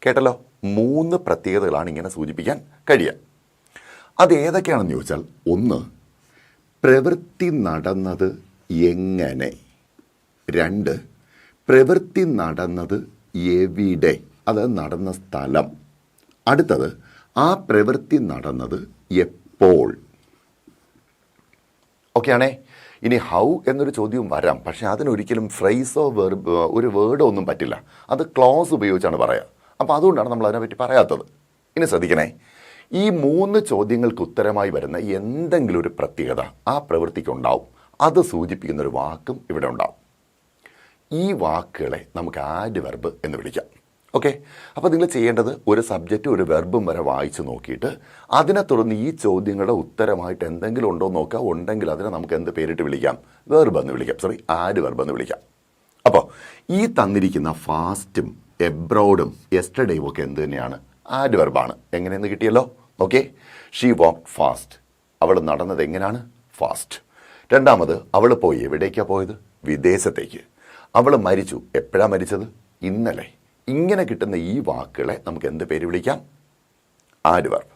കേട്ടല്ലോ, 3 പ്രത്യേകതകളാണ് ഇങ്ങനെ സൂചിപ്പിക്കാൻ കഴിയുക. അത് ഏതൊക്കെയാണെന്ന് ചോദിച്ചാൽ, ഒന്ന്, പ്രവൃത്തി നടന്നത് എങ്ങനെ. 2, പ്രവൃത്തി നടന്നത് എവിടെ, അത് നടന്ന സ്ഥലം. അടുത്തത്, ആ പ്രവൃത്തി നടന്നത് എപ്പോൾ. ഓക്കെ ആണേ? ഇനി ഹൗ എന്നൊരു ചോദ്യവും വരാം, പക്ഷെ അതിനൊരിക്കലും ഫ്രേസോ വെർബ് ഒരു വേർഡോ ഒന്നും പറ്റില്ല, അത് ക്ലോസ് ഉപയോഗിച്ചാണ് പറയുക. അപ്പോൾ അതുകൊണ്ടാണ് നമ്മൾ അതിനെപ്പറ്റി പറയാത്തത്. ഇനി ശ്രദ്ധിക്കണേ, ഈ 3 ചോദ്യങ്ങൾക്ക് ഉത്തരമായി വരുന്ന എന്തെങ്കിലും ഒരു പ്രത്യേകത ആ പ്രവൃത്തിക്കുണ്ടാവും. അത് സൂചിപ്പിക്കുന്ന ഒരു വാക്കും ഇവിടെ ഉണ്ടാവും. ഈ വാക്കുകളെ നമുക്ക് ആഡ് വെർബ് എന്ന് വിളിക്കാം. ഓക്കെ, അപ്പോൾ നിങ്ങൾ ചെയ്യേണ്ടത് ഒരു സബ്ജക്റ്റും ഒരു വെർബും വരെ വായിച്ച് നോക്കിയിട്ട് അതിനെ തുടർന്ന് ഈ ചോദ്യങ്ങളുടെ ഉത്തരമായിട്ട് എന്തെങ്കിലും ഉണ്ടോ എന്ന് നോക്കുക. ഉണ്ടെങ്കിൽ അതിനെ നമുക്ക് എന്ത് പേരിട്ട് വിളിക്കാം? വെർബ് എന്ന് വിളിക്കാം. ആഡ് വെർബ് എന്ന് വിളിക്കാം. അപ്പോൾ ഈ തന്നിരിക്കുന്ന ഫാസ്റ്റും എബ്രോഡും യെസ്റ്റർഡേയും ഒക്കെ എന്ത് തന്നെയാണ്? ആഡ് വെർബാണ്. എങ്ങനെയെന്ന് കിട്ടിയല്ലോ? ഓക്കെ, ഷീ വാക്ക് ഫാസ്റ്റ്, അവൾ നടന്നത് എങ്ങനെയാണ്? ഫാസ്റ്റ്. രണ്ടാമത്, അവൾ പോയി, എവിടേക്കാണ് പോയത്? വിദേശത്തേക്ക്. അവൾ മരിച്ചു, എപ്പോഴാണ് മരിച്ചത്? ഇന്നലെ. ഇങ്ങനെ കിട്ടുന്ന ഈ വാക്കുകളെ നമുക്ക് എന്ത് പേര് വിളിക്കാം? Add verb.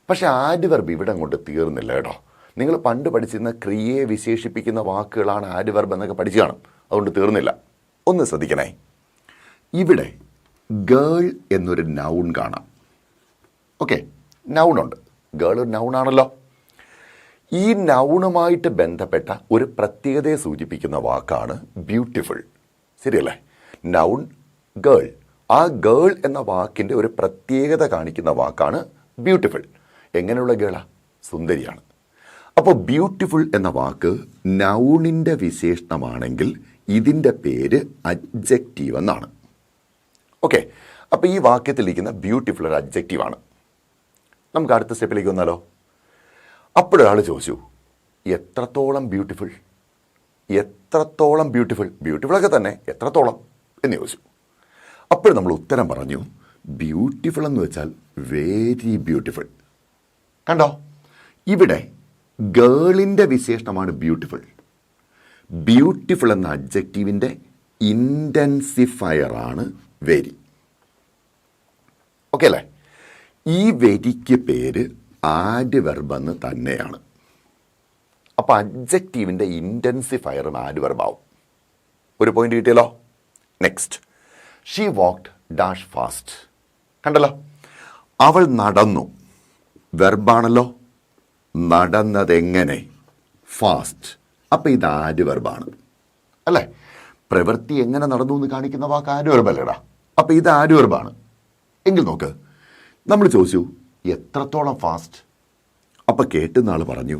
പക്ഷെ ആഡ് വെർബ് ഇവിടെ കൊണ്ട് തീർന്നില്ല കേട്ടോ. നിങ്ങൾ പണ്ട് പഠിച്ചിരുന്ന ക്രിയയെ വിശേഷിപ്പിക്കുന്ന വാക്കുകളാണ് ആഡ് വെർബ് എന്നൊക്കെ പഠിച്ചു കാണും, അതുകൊണ്ട് തീർന്നില്ല. ഒന്ന് ശ്രദ്ധിക്കണേ, ഇവിടെ ഗേൾ എന്നൊരു നൗൺ കാണാം. ഓക്കെ, നൗണുണ്ട്, ഗേൾ ഒരു നൗണാണല്ലോ. ഈ നൗണുമായിട്ട് ബന്ധപ്പെട്ട ഒരു പ്രത്യേകതയെ സൂചിപ്പിക്കുന്ന വാക്കാണ് ബ്യൂട്ടിഫുൾ. ശരിയല്ലേ? നൗൺ ഗേൾ, ആ ഗേൾ എന്ന വാക്കിൻ്റെ ഒരു പ്രത്യേകത കാണിക്കുന്ന വാക്കാണ് ബ്യൂട്ടിഫുൾ. എങ്ങനെയുള്ള ഗേളാ? സുന്ദരിയാണ്. അപ്പോൾ ബ്യൂട്ടിഫുൾ എന്ന വാക്ക് നൗണിൻ്റെ വിശേഷണമാണെങ്കിൽ ഇതിൻ്റെ പേര് അഡ്ജക്റ്റീവ് എന്നാണ്. ഓക്കെ, അപ്പോൾ ഈ വാക്യത്തിലിരിക്കുന്ന ബ്യൂട്ടിഫുൾ ഒരു അഡ്ജക്റ്റീവാണ്. നമുക്ക് അടുത്ത സ്റ്റെപ്പിലേക്ക് വന്നാലോ? അപ്പോഴൊരാൾ ചോദിച്ചു, എത്രത്തോളം ബ്യൂട്ടിഫുൾ, എത്രത്തോളം ബ്യൂട്ടിഫുൾ, ബ്യൂട്ടിഫുള്ളൊക്കെ തന്നെ, എത്രത്തോളം എന്ന് ചോദിച്ചു. അപ്പോൾ നമ്മൾ ഉത്തരം പറഞ്ഞു, ബ്യൂട്ടിഫുൾ എന്ന് വെച്ചാൽ വെരി ബ്യൂട്ടിഫുൾ. കണ്ടോ, ഇവിടെ ഗേളിൻ്റെ വിശേഷണമാണ് ബ്യൂട്ടിഫുൾ. ബ്യൂട്ടിഫുൾ എന്ന അഡ്ജക്റ്റീവിൻ്റെ ഇൻറ്റൻസിഫയറാണ് വെരി. ഓക്കെ അല്ലേ? ഈ വെരിക്ക് പേര് ആഡ്വർബ് എന്ന് തന്നെയാണ്. അപ്പോൾ അഡ്ജക്റ്റീവിൻ്റെ ഇൻറ്റൻസിഫയറും ആഡ്വർബാവും. ഒരു പോയിന്റ് കിട്ടിയല്ലോ. Next, she walked dash fast. കണ്ടല്ലോ, അവൾ നടന്നു, വെർബാണല്ലോ. നടന്നതെങ്ങനെ? ഫാസ്റ്റ്. അപ്പം ഇത് ആഡ്വർബാണ് അല്ലേ? പ്രവൃത്തി എങ്ങനെ നടന്നു എന്ന് കാണിക്കുന്ന വാക്ക് ആഡ്വർബ് അല്ലേടാ. അപ്പം ഇത് ആഡ്വർബാണ്. എങ്കിൽ നോക്ക്, നമ്മൾ ചോദിച്ചു എത്രത്തോളം ഫാസ്റ്റ്. അപ്പം കേട്ടുന്ന ആൾ പറഞ്ഞു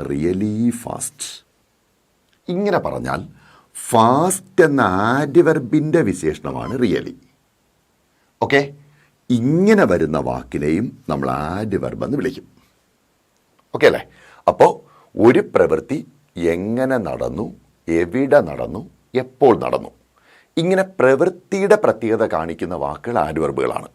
റിയലി ഫാസ്റ്റ്. ഇങ്ങനെ പറഞ്ഞാൽ ഫാസ്റ്റ് എന്ന ആഡ്വർബിൻ്റെ വിശേഷണമാണ് റിയലി. ഓക്കെ, ഇങ്ങനെ വരുന്ന വാക്കിനെയും നമ്മൾ ആഡ്വർബ് എന്ന് വിളിക്കും. ഓക്കെ അല്ലേ? അപ്പോൾ ഒരു പ്രവൃത്തി എങ്ങനെ നടന്നു, എവിടെ നടന്നു, എപ്പോൾ നടന്നു, ഇങ്ങനെ പ്രവൃത്തിയുടെ പ്രത്യേകത കാണിക്കുന്ന വാക്കുകൾ ആഡ്വർബുകളാണ്.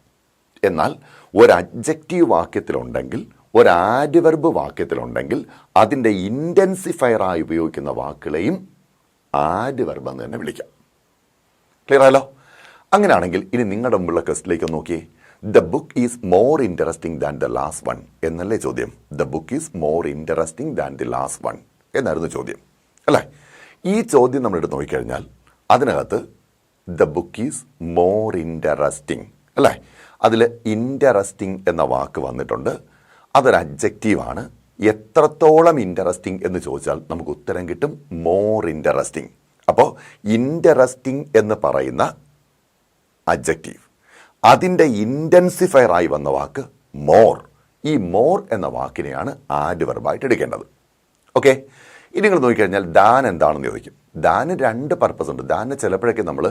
എന്നാൽ ഒരു അഡ്ജക്റ്റീവ് വാക്യത്തിലുണ്ടെങ്കിൽ, ഒരു ആഡ്വർബ് വാക്യത്തിലുണ്ടെങ്കിൽ അതിൻ്റെ ഇൻറ്റൻസിഫയറായി ഉപയോഗിക്കുന്ന വാക്കുകളെയും ആഡ്വർബ് എന്ന് തന്നെ വിളിക്കാം. ക്ലിയർ ആയല്ലോ? അങ്ങനെയാണെങ്കിൽ ഇനി നിങ്ങളുടെ മുമ്പുള്ള ക്വസ്റ്റിലേക്ക് നോക്കിയേ. The book is more interesting than the last one എന്നല്ലേ ചോദ്യം? The book is more interesting than the last one എന്നായിരുന്നു ചോദ്യം അല്ലേ? ഈ ചോദ്യം നമ്മളെടുത്ത് നോക്കിക്കഴിഞ്ഞാൽ അതിനകത്ത് the book is more interesting അല്ലേ? അതിൽ ഇൻട്രസ്റ്റിംഗ് എന്ന വാക്ക് വന്നിട്ടുണ്ട്. അതൊരു അഡ്ജക്റ്റീവാണ്. എത്രത്തോളം ഇൻട്രസ്റ്റിംഗ് എന്ന് ചോദിച്ചാൽ നമുക്ക് ഉത്തരം കിട്ടും മോർ ഇൻട്രസ്റ്റിംഗ്. അപ്പോൾ ഇൻട്രസ്റ്റിംഗ് എന്ന് പറയുന്ന അഡ്ജക്റ്റീവ്, അതിൻ്റെ ഇൻറ്റൻസിഫയറായി വന്ന വാക്ക് മോർ. ഈ മോർ എന്ന വാക്കിനെയാണ് ആഡ്വർബായിട്ട് എടുക്കേണ്ടത്. ഓക്കെ, ഇനി നിങ്ങൾ നോക്കിക്കഴിഞ്ഞാൽ ദാൻ എന്താണെന്ന് ചോദിക്കും. ദാന് രണ്ട് പർപ്പസ് ഉണ്ട്. ദാന് ചിലപ്പോഴൊക്കെ നമ്മൾ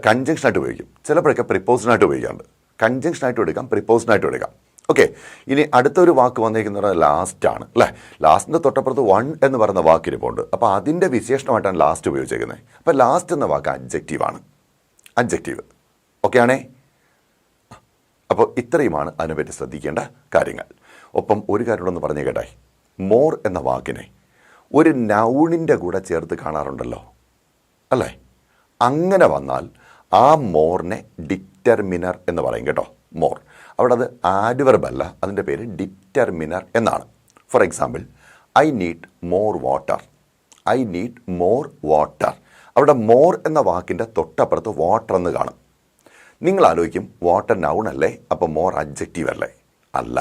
കൺജങ്ഷനായിട്ട് ഉപയോഗിക്കും, ചിലപ്പോഴൊക്കെ പ്രിപ്പോസിനായിട്ട് ഉപയോഗിക്കാറുണ്ട്. കൺജങ്ഷനായിട്ടും എടുക്കാം, പ്രിപ്പോസിനായിട്ടും എടുക്കാം. ഓക്കെ, ഇനി അടുത്തൊരു വാക്ക് വന്നിരിക്കുന്നത് ലാസ്റ്റ് ആണ് അല്ലേ? ലാസ്റ്റിൻ്റെ തൊട്ടപ്പുറത്ത് വൺ എന്ന് പറയുന്ന വാക്കിരിപ്പുണ്ട്. അപ്പോൾ അതിൻ്റെ വിശേഷണമായിട്ടാണ് ലാസ്റ്റ് ഉപയോഗിച്ചേക്കുന്നത്. അപ്പോൾ ലാസ്റ്റ് എന്ന വാക്ക് അഡ്ജക്റ്റീവാണ്, അഡ്ജക്റ്റീവ്. ഓക്കെ ആണേ? അപ്പോൾ ഇത്രയുമാണ് അതിനെപ്പറ്റി ശ്രദ്ധിക്കേണ്ട കാര്യങ്ങൾ. ഒപ്പം ഒരു കാര്യങ്ങളൊന്ന് പറഞ്ഞു കേട്ടെ, മോർ എന്ന വാക്കിനെ ഒരു നൗണിൻ്റെ കൂടെ ചേർത്ത് കാണാറുണ്ടല്ലോ അല്ലേ? അങ്ങനെ വന്നാൽ ആ മോറിനെ ഡിറ്റർമിനർ എന്ന് പറയും കേട്ടോ. മോർ അവിടെ അത് ആഡ്വർബ് അല്ല, അതിൻ്റെ പേര് ഡിറ്റർമിനർ എന്നാണ്. For example, I need more water. I need more water. അവിടെ മോർ എന്ന വാക്കിൻ്റെ തൊട്ടപ്പുറത്ത് വാട്ടർ എന്ന് കാണും. നിങ്ങൾ ആലോചിക്കും വാട്ടർ നൗൺ അല്ലേ, അപ്പോൾ മോർ അഡ്ജക്റ്റീവ് അല്ലേ? അല്ല,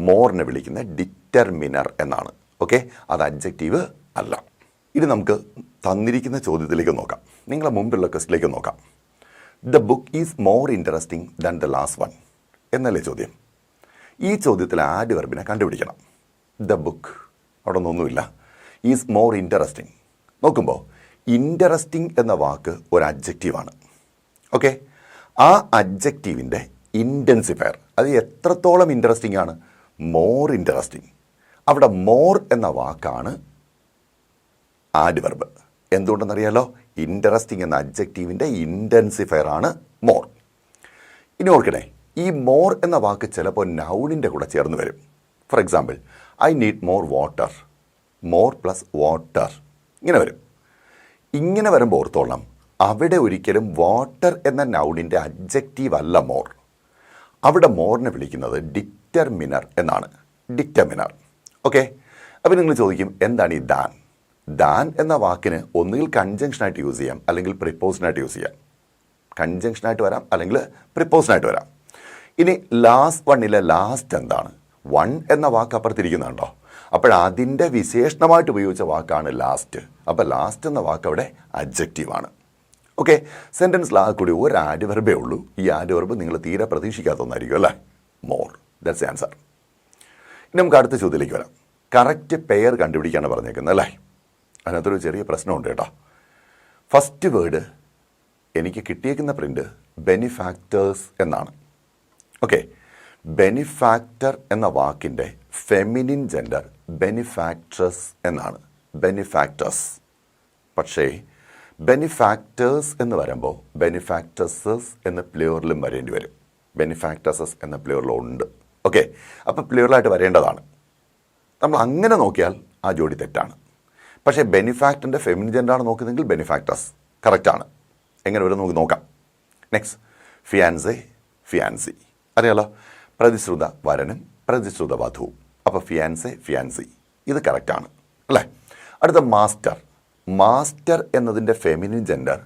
മോറിനെ വിളിക്കുന്ന ഡിറ്റർമിനർ എന്നാണ്. ഓക്കെ, അത് അഡ്ജക്റ്റീവ് അല്ല. ഇനി നമുക്ക് തന്നിരിക്കുന്ന ചോദ്യത്തിലേക്ക് നോക്കാം. നിങ്ങളെ മുമ്പിലുള്ള ക്വസ്റ്റിലേക്ക് നോക്കാം. The book is more interesting than the last one എന്നല്ലേ ചോദ്യം. ഈ ചോദ്യത്തിൽ ആഡ്വർബിനെ കണ്ടുപിടിക്കണം. ദ ബുക്ക് അവിടെ ഒന്നൊന്നുമില്ല, ഈസ് മോർ ഇൻട്രസ്റ്റിംഗ്. നോക്കുമ്പോൾ ഇൻട്രസ്റ്റിംഗ് എന്ന വാക്ക് ഒരു അഡ്ജക്റ്റീവാണ്. ഓക്കെ, ആ അഡ്ജക്റ്റീവിൻ്റെ ഇൻറ്റൻസിഫയർ, അത് എത്രത്തോളം ഇൻട്രസ്റ്റിംഗ് ആണ്? More interesting. അവിടെ മോർ എന്ന വാക്കാണ് ആഡ്വർബ്. എന്തുകൊണ്ടെന്നറിയാലോ? ഇൻട്രസ്റ്റിംഗ് എന്ന അഡ്ജക്റ്റീവിൻ്റെ ഇൻറ്റൻസിഫയർ ആണ് മോർ. ഇനി ഓർക്കണേ, ഈ മോർ എന്ന വാക്ക് ചിലപ്പോൾ നൗണിൻ്റെ കൂടെ ചേർന്ന് വരും. For example, I need more water. More plus water ഇങ്ങനെ വരും. ഇങ്ങനെ വരുമ്പോൾ ഓർത്തോളണം, അവിടെ ഒരിക്കലും വാട്ടർ എന്ന നൗണിൻ്റെ അഡ്ജക്റ്റീവ് അല്ല മോർ. അവിടെ മോറിനെ വിളിക്കുന്നത് ഡിറ്റർമിനർ എന്നാണ്. ഡിറ്റർമിനർ. ഓക്കെ, അപ്പോൾ നിങ്ങൾ ചോദിക്കും എന്താണ് ഈ ദാൻ? ദാൻ എന്ന വാക്കിന് ഒന്നുകിൽ കൺജങ്ഷനായിട്ട് യൂസ് ചെയ്യാം, അല്ലെങ്കിൽ പ്രിപ്പോസിനായിട്ട് യൂസ് ചെയ്യാം. കൺജങ്ഷനായിട്ട് വരാം, അല്ലെങ്കിൽ പ്രിപ്പോസിനായിട്ട് വരാം. ഇനി ലാസ്റ്റ് വണ്ണിലെ ലാസ്റ്റ് എന്താണ്? വൺ എന്ന വാക്ക് അപ്പുറത്തിരിക്കുന്നുണ്ടോ? അപ്പോഴതിൻ്റെ വിശേഷണമായിട്ട് ഉപയോഗിച്ച വാക്കാണ് ലാസ്റ്റ്. അപ്പോൾ ലാസ്റ്റ് എന്ന വാക്ക് അവിടെ അഡ്ജക്റ്റീവാണ്. ഓക്കെ, സെൻറ്റൻസിൽ ആ കൂടി ഒരു ആഡ്വർബേ ഉള്ളൂ. ഈ ആഡ്വർബ് നിങ്ങൾ തീരെ പ്രതീക്ഷിക്കാത്ത ഒന്നായിരിക്കും അല്ലേ? മോർ. That's answer. ഇനി നമുക്ക് അടുത്ത ചോദ്യത്തിലേക്ക് വരാം. കറക്റ്റ് പെയർ കണ്ടുപിടിക്കാണ് പറഞ്ഞേക്കുന്നത് അല്ലേ? അതിനകത്തൊരു ചെറിയ പ്രശ്നമുണ്ട് കേട്ടോ. ഫസ്റ്റ് വേർഡ് എനിക്ക് കിട്ടിയേക്കുന്ന പ്രിൻ്റ് ബെനിഫാക്ടേഴ്സ് എന്നാണ്. ഓക്കെ, ബെനിഫാക്ടർ എന്ന വാക്കിൻ്റെ ഫെമിനിൻ ജെൻഡർ ബെനിഫാക്ട്രസ് എന്നാണ്, ബെനിഫാക്ടസ്. പക്ഷേ ബെനിഫാക്ടേഴ്സ് എന്ന് വരുമ്പോൾ ബെനിഫാക്ടസസ് എന്ന പ്ലൂറലും വരേണ്ടി വരും. ബെനിഫാക്ടസസ് എന്ന പ്ലൂറലും ഉണ്ട്. ഓക്കെ, അപ്പോൾ പ്ലൂറലായിട്ട് വരേണ്ടതാണ്. നമ്മൾ അങ്ങനെ നോക്കിയാൽ ആ ജോഡി തെറ്റാണ്. പക്ഷേ ബെനിഫാക്ടറിൻ്റെ ഫെമിനിൻ ജെൻഡറാണ് നോക്കുന്നതെങ്കിൽ ബെനിഫാക്ടസ് കറക്റ്റാണ്. എങ്ങനെ വരും നമുക്ക് നോക്കാം. Next, fiancé, fiancée. അറിയാലോ, പ്രതിശ്രുത വരനും പ്രതിശ്രുത വധുവും. അപ്പോൾ ഫിയാൻസെ, ഫിയാൻസി ഇത് കറക്റ്റാണ് അല്ലേ. അടുത്ത മാസ്റ്റർ. മാസ്റ്റർ എന്നതിൻ്റെ ഫെമിനിൻ ജെൻഡർ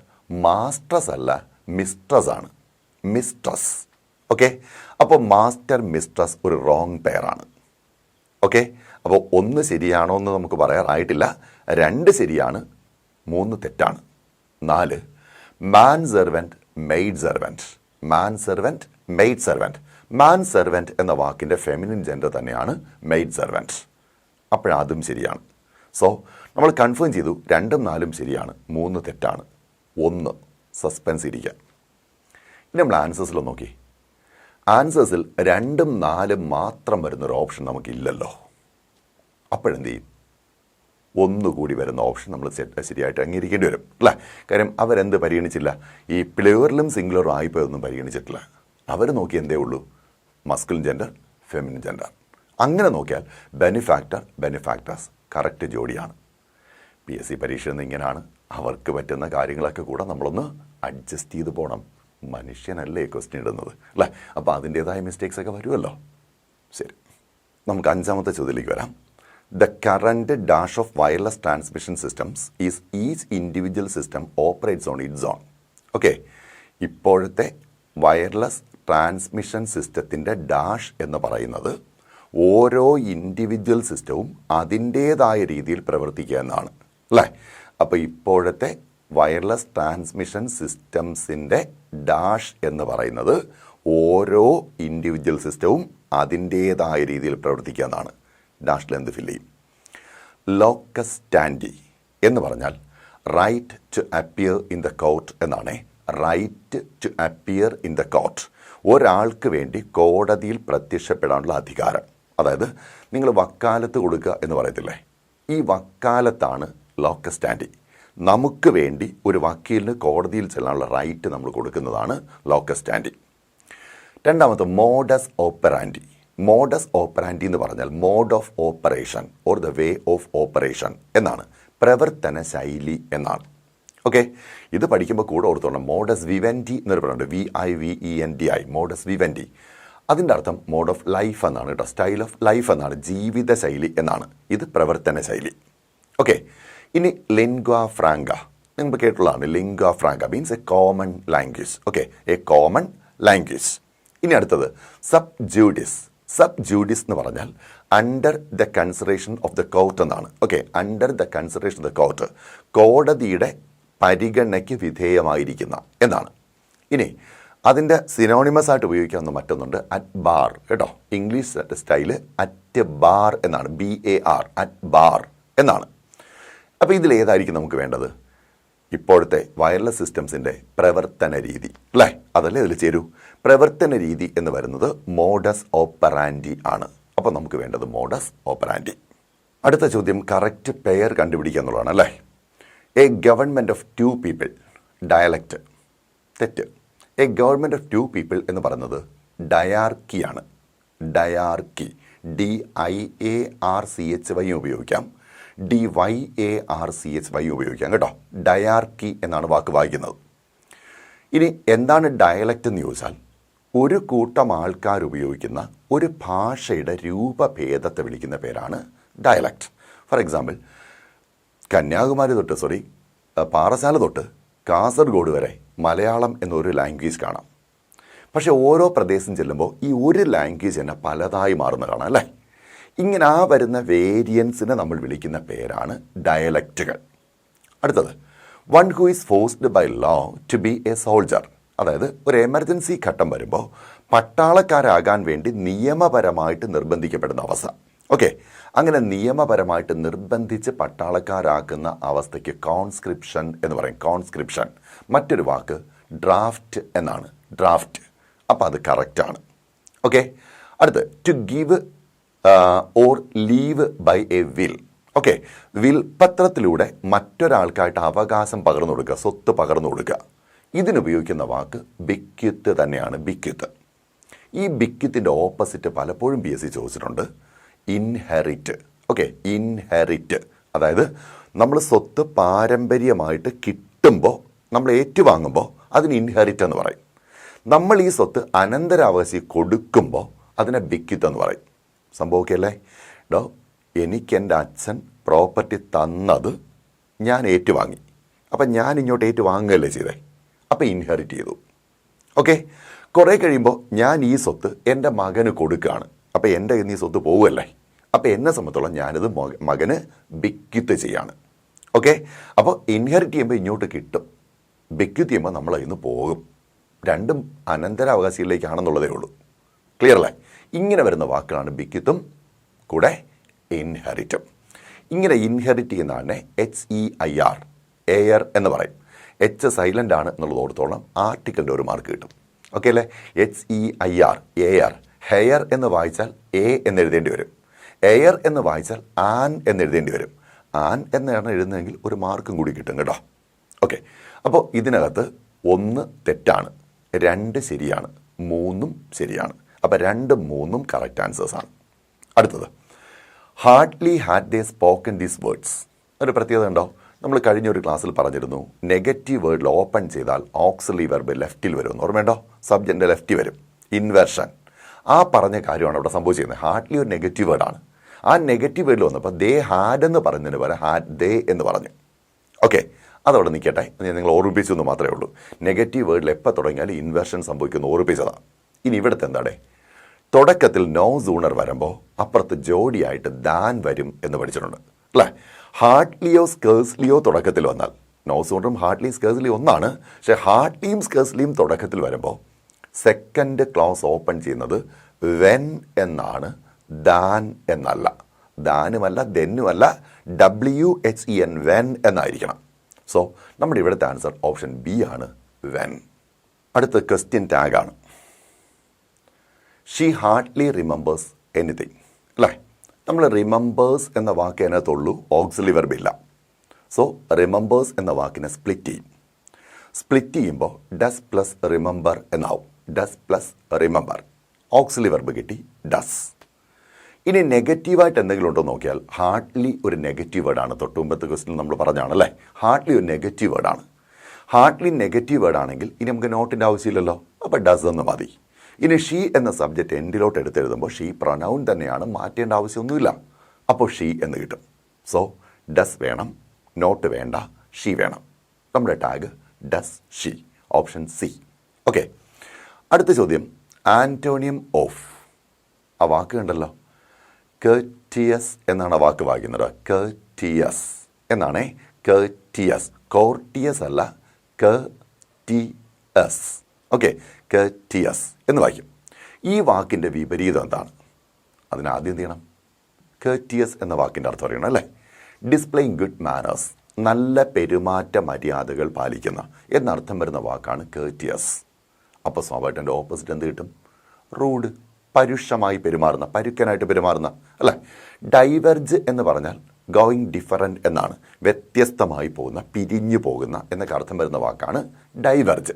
മാസ്ട്രസ് അല്ല, മിസ്ട്രസ് ആണ്, മിസ്ട്രസ്. ഓക്കെ, അപ്പോൾ മാസ്റ്റർ മിസ്ട്രസ് ഒരു റോങ് പെയറാണ്. ഓക്കെ, അപ്പോൾ 1 ശരിയാണോ എന്ന് നമുക്ക് പറയാറായിട്ടില്ല. 2 ശരിയാണ്, 3 തെറ്റാണ്. 4, മാൻ സെർവൻറ്റ്, മെയ്ഡ് സെർവൻറ്റ്. മാൻ സെർവൻറ്റ്, മെയ്ഡ് സെർവൻറ്റ്. മാൻ സെർവൻറ്റ് എന്ന വാക്കിൻ്റെ ഫെമിനിൻ ജെൻഡർ തന്നെയാണ് മെയ്ഡ് സെർവൻറ്റ്. അപ്പോഴതും ശരിയാണ്. സോ നമ്മൾ കൺഫേം ചെയ്തു 2ഉം 4ഉം ശരിയാണ്, 3 തെറ്റാണ്. 1 സസ്പെൻസ് ഇരിക്കുക. ഇനി നമ്മൾ ആൻസേഴ്സിൽ നോക്കി. ആൻസേഴ്സിൽ 2ഉം 4ഉം മാത്രം വരുന്നൊരു ഓപ്ഷൻ നമുക്കില്ലല്ലോ. അപ്പോഴെന്ത് ചെയ്യും? 1 കൂടി വരുന്ന ഓപ്ഷൻ നമ്മൾ ശരിയായിട്ട് അംഗീകരിക്കേണ്ടി വരും അല്ലേ. കാര്യം അവരെന്ത് പരിഗണിച്ചില്ല? ഈ പ്ലൂറലും സിംഗുലറും ആയിപ്പോയൊന്നും പരിഗണിച്ചിട്ടില്ല. അവർ നോക്കി എന്തേ ഉള്ളൂ? Masculine gender, feminine gender. അങ്ങനെ നോക്കിയാൽ ബെനിഫാക്ടർ, ബെനിഫാക്ടേഴ്സ് കറക്റ്റ് ജോഡിയാണ്. PSC പരീക്ഷ ഇങ്ങനെയാണ്. അവർക്ക് പറ്റുന്ന കാര്യങ്ങളൊക്കെ കൂടെ നമ്മളൊന്ന് അഡ്ജസ്റ്റ് ചെയ്ത് പോകണം. മനുഷ്യനല്ലേ ക്വസ്റ്റ്യൻ ഇടുന്നത് അല്ലേ. അപ്പോൾ അതിൻ്റേതായ മിസ്റ്റേക്സ് ഒക്കെ വരുമല്ലോ. ശരി, നമുക്ക് 5ാമത്തെ ചോദ്യത്തിലേക്ക് വരാം. The current dash of wireless transmission systems is each individual system operates on its own. Okay, ഇപ്പോഴത്തെ വയർലെസ് ട്രാൻസ്മിഷൻ സിസ്റ്റത്തിൻ്റെ ഡാഷ് എന്ന് പറയുന്നത് ഓരോ ഇൻഡിവിജ്വൽ സിസ്റ്റവും അതിൻ്റേതായ രീതിയിൽ പ്രവർത്തിക്കുക എന്നാണ് അല്ലേ. അപ്പോൾ ഇപ്പോഴത്തെ വയർലെസ് ട്രാൻസ്മിഷൻ സിസ്റ്റംസിൻ്റെ ഡാഷ് എന്ന് പറയുന്നത് ഓരോ ഇൻഡിവിജ്വൽ സിസ്റ്റവും അതിൻ്റേതായ രീതിയിൽ പ്രവർത്തിക്കുക എന്നാണ്. ഡാഷിൽ എന്ത് ഫില്ല് ചെയ്യും? ലോക്കസ് സ്റ്റാൻഡി എന്ന് പറഞ്ഞാൽ right to appear in the court എന്നാണ്. Right to appear in the court, ഒരാൾക്ക് വേണ്ടി കോടതിയിൽ പ്രത്യക്ഷപ്പെടാനുള്ള അധികാരം. അതായത് നിങ്ങൾ വക്കാലത്ത് കൊടുക്കുക എന്ന് പറയത്തില്ലേ, ഈ വക്കാലത്താണ് ലോക്കസ് സ്റ്റാൻഡി. നമുക്ക് വേണ്ടി ഒരു വക്കീലിന് കോടതിയിൽ ചെല്ലാനുള്ള റൈറ്റ് നമ്മൾ കൊടുക്കുന്നതാണ് ലോക്കസ് സ്റ്റാൻഡി. 2ാമത്തെ മോഡസ് ഓപ്പറാൻഡി. മോഡസ് ഓപ്പറാൻഡി എന്ന് പറഞ്ഞാൽ mode of operation or the way of operation എന്നാണ്, പ്രവർത്തന ശൈലി എന്നാണ്. ഓക്കെ, ഇത് പഠിക്കുമ്പോൾ കൂടെ ഓർത്തോണം. മോഡസ് വിവെൻഡി എന്നൊരു പറയുന്നുണ്ട്, VIVENDI, മോഡസ് വിവെൻഡി. അതിൻ്റെ അർത്ഥം മോഡ് ഓഫ് ലൈഫ് എന്നാണ് കേട്ടോ, സ്റ്റൈൽ ഓഫ് ലൈഫ് എന്നാണ്, ജീവിത ശൈലി എന്നാണ്. ഇത് പ്രവർത്തന ശൈലി. ഓക്കെ, ഇനി ലിംഗ്വ ഫ്രാങ്ക നിങ്ങൾ കേട്ടുള്ളതാണ്. Lingua franca means a common language. Okay, a common language. ഇനി അടുത്തത് സബ് ജൂഡിസ്. സബ് ജൂഡിസ് എന്ന് പറഞ്ഞാൽ under the consideration of the court എന്നാണ്. Okay, under the consideration of the court, കോടതിയുടെ പരിഗണനയ്ക്ക് വിധേയമായിരിക്കുന്ന എന്നാണ്. ഇനി അതിൻ്റെ സിനോണിമസ് ആയിട്ട് ഉപയോഗിക്കാവുന്ന മറ്റൊന്നുണ്ട്, അറ്റ് ബാർ കേട്ടോ. ഇംഗ്ലീഷ് സ്റ്റൈല് അറ്റ് ബാർ എന്നാണ്, BAR, അറ്റ് ബാർ എന്നാണ്. അപ്പോൾ ഇതിലേതായിരിക്കും നമുക്ക് വേണ്ടത്? ഇപ്പോഴത്തെ വയർലെസ് സിസ്റ്റംസിൻ്റെ പ്രവർത്തന രീതി അല്ലേ, അതല്ലേ ഇതിൽ ചേരൂ. പ്രവർത്തന രീതി എന്ന് വരുന്നത് മോഡസ് ഓപ്പറാൻഡി ആണ്. അപ്പോൾ നമുക്ക് വേണ്ടത് മോഡസ് ഓപ്പറാൻഡി. അടുത്ത ചോദ്യം കറക്റ്റ് പെയർ കണ്ടുപിടിക്കുക എന്നുള്ളതാണ് അല്ലേ. A government of 2 people, dialect. തെറ്റ്. എ ഗവൺമെൻറ് ഓഫ് 2 people എന്ന് പറയുന്നത് ഡയാർക്കിയാണ്. ഡയാർക്കി, DIARCHY ഉപയോഗിക്കാം, DYARCHY ഉപയോഗിക്കാം കേട്ടോ. ഡയാർക്കി എന്നാണ് വാക്ക് വായിക്കുന്നത്. ഇനി എന്താണ് ഡയലക്റ്റ് എന്ന് ചോദിച്ചാൽ ഒരു കൂട്ടം ആൾക്കാർ ഉപയോഗിക്കുന്ന ഒരു ഭാഷയുടെ രൂപഭേദത്തെ വിളിക്കുന്ന പേരാണ് ഡയലക്റ്റ്. ഫോർ എക്സാമ്പിൾ, കന്യാകുമാരി തൊട്ട് പാറശാല തൊട്ട് കാസർഗോഡ് വരെ മലയാളം എന്നൊരു ലാംഗ്വേജ് കാണാം. പക്ഷെ ഓരോ പ്രദേശം ചെല്ലുമ്പോൾ ഈ ഒരു ലാംഗ്വേജ് തന്നെ പലതായി മാറുന്ന കാണാം അല്ലേ. ഇങ്ങനെ ആ വരുന്ന വേരിയൻസിനെ നമ്മൾ വിളിക്കുന്ന പേരാണ് ഡയലക്റ്റുകൾ. അടുത്തത്, one who is forced by law to be a soldier. അതായത് ഒരു എമർജൻസി ഘട്ടം വരുമ്പോൾ പട്ടാളക്കാരാകാൻ വേണ്ടി നിയമപരമായിട്ട് നിർബന്ധിക്കപ്പെടുന്ന അവസ്ഥ. ഓക്കെ, അങ്ങനെ നിയമപരമായിട്ട് നിർബന്ധിച്ച് പട്ടാളക്കാരാക്കുന്ന അവസ്ഥയ്ക്ക് കോൺസ്ക്രിപ്ഷൻ എന്ന് പറയും. കോൺസ്ക്രിപ്ഷൻ. മറ്റൊരു വാക്ക് ഡ്രാഫ്റ്റ് എന്നാണ്, ഡ്രാഫ്റ്റ്. അപ്പോൾ അത് കറക്റ്റാണ്. ഓക്കെ, അടുത്ത് to give or leave by a will. Okay, വിൽപത്രത്തിലൂടെ മറ്റൊരാൾക്കായിട്ട് അവകാശം പകർന്നു കൊടുക്കുക, സ്വത്ത് പകർന്നു കൊടുക്കുക. ഇതിനുപയോഗിക്കുന്ന വാക്ക് ബിക്വിത്ത് തന്നെയാണ്, ബിക്വിത്ത്. ഈ ബിക്വിത്തിൻ്റെ ഓപ്പോസിറ്റ് പലപ്പോഴും PSC ചോദിച്ചിട്ടുണ്ട്, ഇൻഹെറിറ്റ്. ഓക്കെ, ഇൻഹെറിറ്റ് അതായത് നമ്മൾ സ്വത്ത് പാരമ്പര്യമായിട്ട് കിട്ടുമ്പോൾ, നമ്മൾ ഏറ്റുവാങ്ങുമ്പോൾ അതിന് ഇൻഹെറിറ്റ് എന്ന് പറയും. നമ്മൾ ഈ സ്വത്ത് അനന്തരാവകാശി കൊടുക്കുമ്പോൾ അതിനെ ബിക്വിത്ത് എന്ന് പറയും. സംഭവിക്കല്ലേ ഡോ, എനിക്ക് എൻ്റെ അച്ഛൻ പ്രോപ്പർട്ടി തന്നത് ഞാൻ ഏറ്റുവാങ്ങി, അപ്പം ഞാൻ ഇങ്ങോട്ട് ഏറ്റുവാങ്ങുകയല്ലേ ചെയ്തേ, അപ്പം ഇൻഹെറിറ്റ് ചെയ്തു. ഓക്കെ, കുറേ കഴിയുമ്പോൾ ഞാൻ ഈ സ്വത്ത് എൻ്റെ മകന് കൊടുക്കുകയാണ്, അപ്പം എൻ്റെ കയ്യിൽ നിന്ന് ഈ സ്വത്ത് പോവുമല്ലേ, അപ്പം എന്നെ സംബന്ധിച്ചോളം ഞാനിത് മകന് ബിക്വിത്ത് ചെയ്യാണ്. ഓക്കെ, അപ്പോൾ ഇൻഹെറിറ്റ് ചെയ്യുമ്പോൾ ഇങ്ങോട്ട് കിട്ടും, ബിക്വിത്ത് ചെയ്യുമ്പോൾ നമ്മൾ അതിൽ നിന്ന് പോകും. രണ്ടും അനന്തരാവകാശികളിലേക്കാണെന്നുള്ളതേ ഉള്ളൂ. ക്ലിയർ അല്ലേ? ഇങ്ങനെ വരുന്ന വാക്കുകളാണ് ബിക്വിത്തും കൂടെ ഇൻഹെറിറ്റും. ഇങ്ങനെ ഇൻഹെറിറ്റ് ചെയ്യുന്നതാണ് HEIR, എയർ എന്ന് പറയും. H സൈലൻ്റ് ആണ് എന്നുള്ളത് ഓർത്തോളം ആർട്ടിക്കിളിൻ്റെ ഒരു മാർക്ക് കിട്ടും. ഓക്കെ അല്ലേ? HEIR, air. ഹെയർ എന്ന് വായിച്ചാൽ എ എന്ന് എഴുതേണ്ടി വരും. എയർ എന്ന് വായിച്ചാൽ ആൻ എന്ന് എഴുതേണ്ടി വരും. ആൻ എന്നാണ് എഴുതുന്നതെങ്കിൽ ഒരു മാർക്കും കൂടി കിട്ടും കേട്ടോ. ഓക്കെ, അപ്പോൾ ഇതിനകത്ത് 1 തെറ്റാണ്, 2 ശരിയാണ്, 3 ശരിയാണ്. അപ്പോൾ 2, 3 കറക്റ്റ് ആൻസേഴ്സാണ്. അടുത്തത്, hardly had they spoken these words. ഒരു പ്രത്യേകത ഉണ്ടോ? നമ്മൾ കഴിഞ്ഞൊരു ക്ലാസ്സിൽ പറഞ്ഞിരുന്നു, നെഗറ്റീവ് വേർഡിൽ ഓപ്പൺ ചെയ്താൽ ഓക്സിലറി വെർബ് ലെഫ്റ്റിൽ വരും. ഓർമ്മയുണ്ടോ? സബ്ജക്റ്റിൻ്റെ ലെഫ്റ്റിൽ വരും, ഇൻവേർഷൻ. ആ പറഞ്ഞ കാര്യമാണ് അവിടെ സംഭവിച്ചിരുന്നത്. ഹാർഡ്ലി ഒരു നെഗറ്റീവ് വേർഡാണ്. ആ നെഗറ്റീവ് വേർഡിൽ വന്നപ്പോൾ ദേ ഹാഡ് എന്ന് പറയുന്നതിന് പകരം ഹാഡ് ദേ എന്ന് പറഞ്ഞു. ഓക്കെ, അതവിടെ നിൽക്കട്ടെ, ഞാൻ നിങ്ങൾ ഓർമ്മിപ്പിച്ചു എന്ന് മാത്രമേ ഉള്ളൂ. നെഗറ്റീവ് വേർഡിൽ എപ്പോൾ തുടങ്ങിയാലും ഇൻവേർഷൻ സംഭവിക്കുന്നു, ഓർമ്മിപ്പിച്ചതാണ്. ഇനി ഇവിടുത്തെ എന്താടേ, തുടക്കത്തിൽ നോ സൂണർ വരുമ്പോൾ അപ്പുറത്ത് ജോഡിയായിട്ട് ദാൻ വരും എന്ന് പഠിച്ചിട്ടുണ്ട് അല്ലേ? ഹാർഡ്ലിയോ സ്കേഴ്സ്ലിയോ തുടക്കത്തിൽ വന്നാൽ, നോ സൂണറും ഹാർഡ്ലിയും സ്കേഴ്സ്ലിയും ഒന്നാണ്, പക്ഷേ ഹാർഡ്ലിയും സ്കേഴ്സ്ലിയും തുടക്കത്തിൽ വരുമ്പോൾ സെക്കൻഡ് ക്ലോസ് ഓപ്പൺ ചെയ്യുന്നത് വെൻ എന്നാണ്, ദാൻ എന്നല്ല. ദാനുമല്ല ദെന്നുമല്ല, WHEN, വെൻ എന്നായിരിക്കണം. സോ നമ്മുടെ ഇവിടുത്തെ ആൻസർ ഓപ്ഷൻ ബി ആണ്, വെൻ. അടുത്ത ക്വസ്റ്റ്യൻ ടാഗാണ്. ഷീ ഹാർഡ്ലി റിമെമ്പേഴ്സ് എനിത്തിങ് അല്ലേ? നമ്മൾ റിമെമ്പേഴ്സ് എന്ന വാക്ക് അതിനകത്തുള്ളൂ, ഓക്സിലറി വെർബ് ഇല്ല. സോ റിമെമ്പേഴ്സ് എന്ന വാക്കിനെ സ്പ്ലിറ്റ് ചെയ്യും. സ്പ്ലിറ്റ് ചെയ്യുമ്പോൾ ഡസ് പ്ലസ് റിമെമ്പർ എന്നാവും. Does plus remember, auxiliary verb കിട്ടി, ഡസ്. ഇനി നെഗറ്റീവായിട്ട് എന്തെങ്കിലും ഉണ്ടോ നോക്കിയാൽ, ഹാർഡ്ലി ഒരു നെഗറ്റീവ് വേർഡാണ്. തൊട്ടുമുമ്പത്തെ ക്വസ്റ്റിനിൽ നമ്മൾ പറഞ്ഞാണല്ലേ, ഹാർഡ്ലി ഒരു നെഗറ്റീവ് വേർഡാണ്. ഹാർഡ്ലി നെഗറ്റീവ് വേർഡാണെങ്കിൽ ഇനി നമുക്ക് നോട്ടിൻ്റെ ആവശ്യമില്ലല്ലോ, അപ്പോൾ ഡസ് എന്ന് മതി. ഇനി ഷീ എന്ന സബ്ജക്റ്റ് എൻഡിലോട്ട് എടുത്തെഴുതുമ്പോൾ ഷീ പ്രൊനൗൺ തന്നെയാണ്, മാറ്റേണ്ട ആവശ്യമൊന്നുമില്ല. അപ്പോൾ ഷീ എന്ന് കിട്ടും. സോ ഡസ് വേണം, നോട്ട് വേണ്ട, ഷീ വേണം. നമ്മുടെ tag does she, option C. Okay, അടുത്ത ചോദ്യം, ആൻറ്റോണിയം ഓഫ്. ആ വാക്ക് കണ്ടല്ലോ, കേർട്ടിയസ് എന്നാണ് ആ വാക്ക് വായിക്കുന്നത്. കേർട്ടിയസ് എന്നാണേ, കേർട്ടിയസ്. കോർട്ടിയസ് അല്ല, കേർട്ടിയസ്. ഓക്കെ, കേർട്ടിയസ് എന്ന് വായിക്കും. ഈ വാക്കിൻ്റെ വിപരീതം എന്താണ്? അതിനാദ്യം എന്ത് ചെയ്യണം? കേർട്ടിയസ് എന്ന വാക്കിൻ്റെ അർത്ഥം അറിയണം അല്ലേ? ഡിസ്പ്ലേയിങ് ഗുഡ് മാനേഴ്സ്, നല്ല പെരുമാറ്റ മര്യാദകൾ പാലിക്കുന്ന എന്നർത്ഥം വരുന്ന വാക്കാണ് കേർട്ടിയസ്. അപ്പോൾ സ്വാഭാവികമായിട്ട് എൻ്റെ ഓപ്പോസിറ്റ് എന്ത് കിട്ടും? റൂഡ്, പരുഷമായി പെരുമാറുന്ന, പരുക്കനായിട്ട് പെരുമാറുന്ന അല്ലേ? ഡൈവർജ് എന്ന് പറഞ്ഞാൽ ഗോയിങ് ഡിഫറൻറ്റ് എന്നാണ്, വ്യത്യസ്തമായി പോകുന്ന, പിരിഞ്ഞു പോകുന്ന എന്നൊക്കെ അർത്ഥം വരുന്ന വാക്കാണ് ഡൈവർജ്.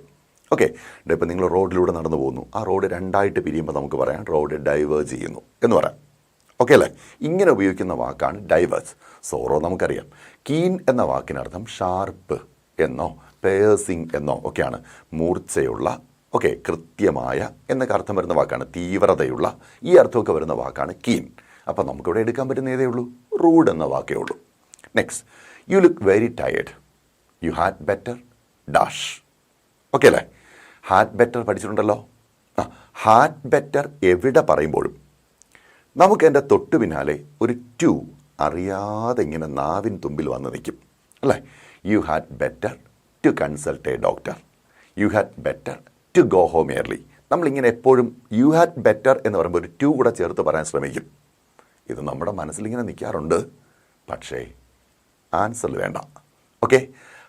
ഓക്കെ, ഇപ്പോൾ നിങ്ങൾ റോഡിലൂടെ നടന്നു പോകുന്നു, ആ റോഡ് രണ്ടായിട്ട് പിരിയുമ്പോൾ നമുക്ക് പറയാം റോഡ് ഡൈവേർജ് ചെയ്യുന്നു എന്ന് പറയാം. ഓക്കെ അല്ലേ? ഇങ്ങനെ ഉപയോഗിക്കുന്ന വാക്കാണ് ഡൈവേർജ്. സോറോ നമുക്കറിയാം. കീൻ എന്ന വാക്കിനർത്ഥം ഷാർപ്പ് എന്നോ പേഴ്സിങ് എന്നോ ഒക്കെയാണ്, മൂർച്ചയുള്ള, ഓക്കെ, കൃത്യമായ എന്നൊക്കെ അർത്ഥം വരുന്ന വാക്കാണ്, തീവ്രതയുള്ള, ഈ അർത്ഥമൊക്കെ വരുന്ന വാക്കാണ് കീൻ. അപ്പം നമുക്കിവിടെ എടുക്കാൻ പറ്റുന്ന ഏതേ ഉള്ളൂ? റൂഡ് എന്ന വാക്കേ ഉള്ളൂ. Next, you look very tired, you had better dash. Okay അല്ലേ? ഹാഡ് ബെറ്റർ പഠിച്ചിട്ടുണ്ടല്ലോ. ഹാഡ് ബെറ്റർ എവിടെ പറയുമ്പോഴും നമുക്ക് എൻ്റെ തൊട്ടു പിന്നാലെ ഒരു ടു അറിയാതെ ഇങ്ങനെ നാവിൻ തുമ്പിൽ വന്ന് നിൽക്കും അല്ലേ? You had better to consult a doctor, you had better to go home early. നമ്മളിങ്ങനെ എപ്പോഴും യു ഹാഡ് ബെറ്റർ എന്ന് പറയുമ്പോൾ ഒരു ടു കൂടെ ചേർത്ത് പറയാൻ ശ്രമിക്കും. ഇത് നമ്മുടെ മനസ്സിലിങ്ങനെ നിൽക്കാറുണ്ട്, പക്ഷേ ആൻസറിൽ വേണ്ട. ഓക്കെ,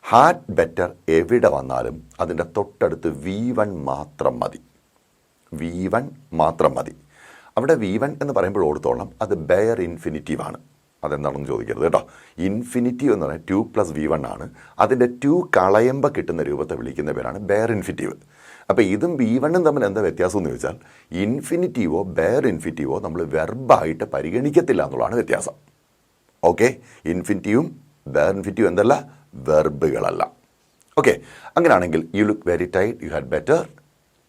ഹാഡ് ബെറ്റർ എവിടെ വന്നാലും അതിൻ്റെ തൊട്ടടുത്ത് V1 മാത്രം മതി. V1 മാത്രം മതി. അവിടെ V1 എന്ന് പറയുമ്പോൾ ഓർത്തോളം അത് ബെയർ ഇൻഫിനിറ്റീവ് ആണ്. അതെന്താണെന്ന് ചോദിക്കരുത് കേട്ടോ. ഇൻഫിനിറ്റീവ് എന്ന് പറഞ്ഞാൽ 2 + V1 ആണ്. അതിൻ്റെ 2 കളയുമ്പോൾ കിട്ടുന്ന രൂപത്തെ വിളിക്കുന്ന പേരാണ് ബെയർ ഇൻഫിനിറ്റീവ്. അപ്പോൾ ഇതും V1ഉം തമ്മിൽ എന്താ വ്യത്യാസം എന്ന് ചോദിച്ചാൽ ഇൻഫിനിറ്റീവോ ബെയർ ഇൻഫിനിറ്റീവോ നമ്മൾ വെർബായിട്ട് പരിഗണിക്കത്തില്ല എന്നുള്ളതാണ് വ്യത്യാസം. ഓക്കെ, ഇൻഫിനിറ്റീവും ബെയർ ഇൻഫിനിറ്റീവും എന്തല്ല, വെർബുകളല്ല. ഓക്കെ, അങ്ങനെയാണെങ്കിൽ you look very tight, you had better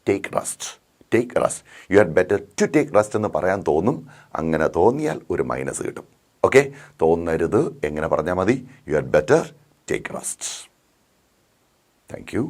take rest. Take rest, you had better to take rest എന്ന് പറയാൻ തോന്നും. അങ്ങനെ തോന്നിയാൽ ഒരു മൈനസ് കിട്ടും. ഓക്കെ, തോന്നരുത്, എങ്ങനെ പറഞ്ഞാൽ മതി, U had better take rest. Thank you.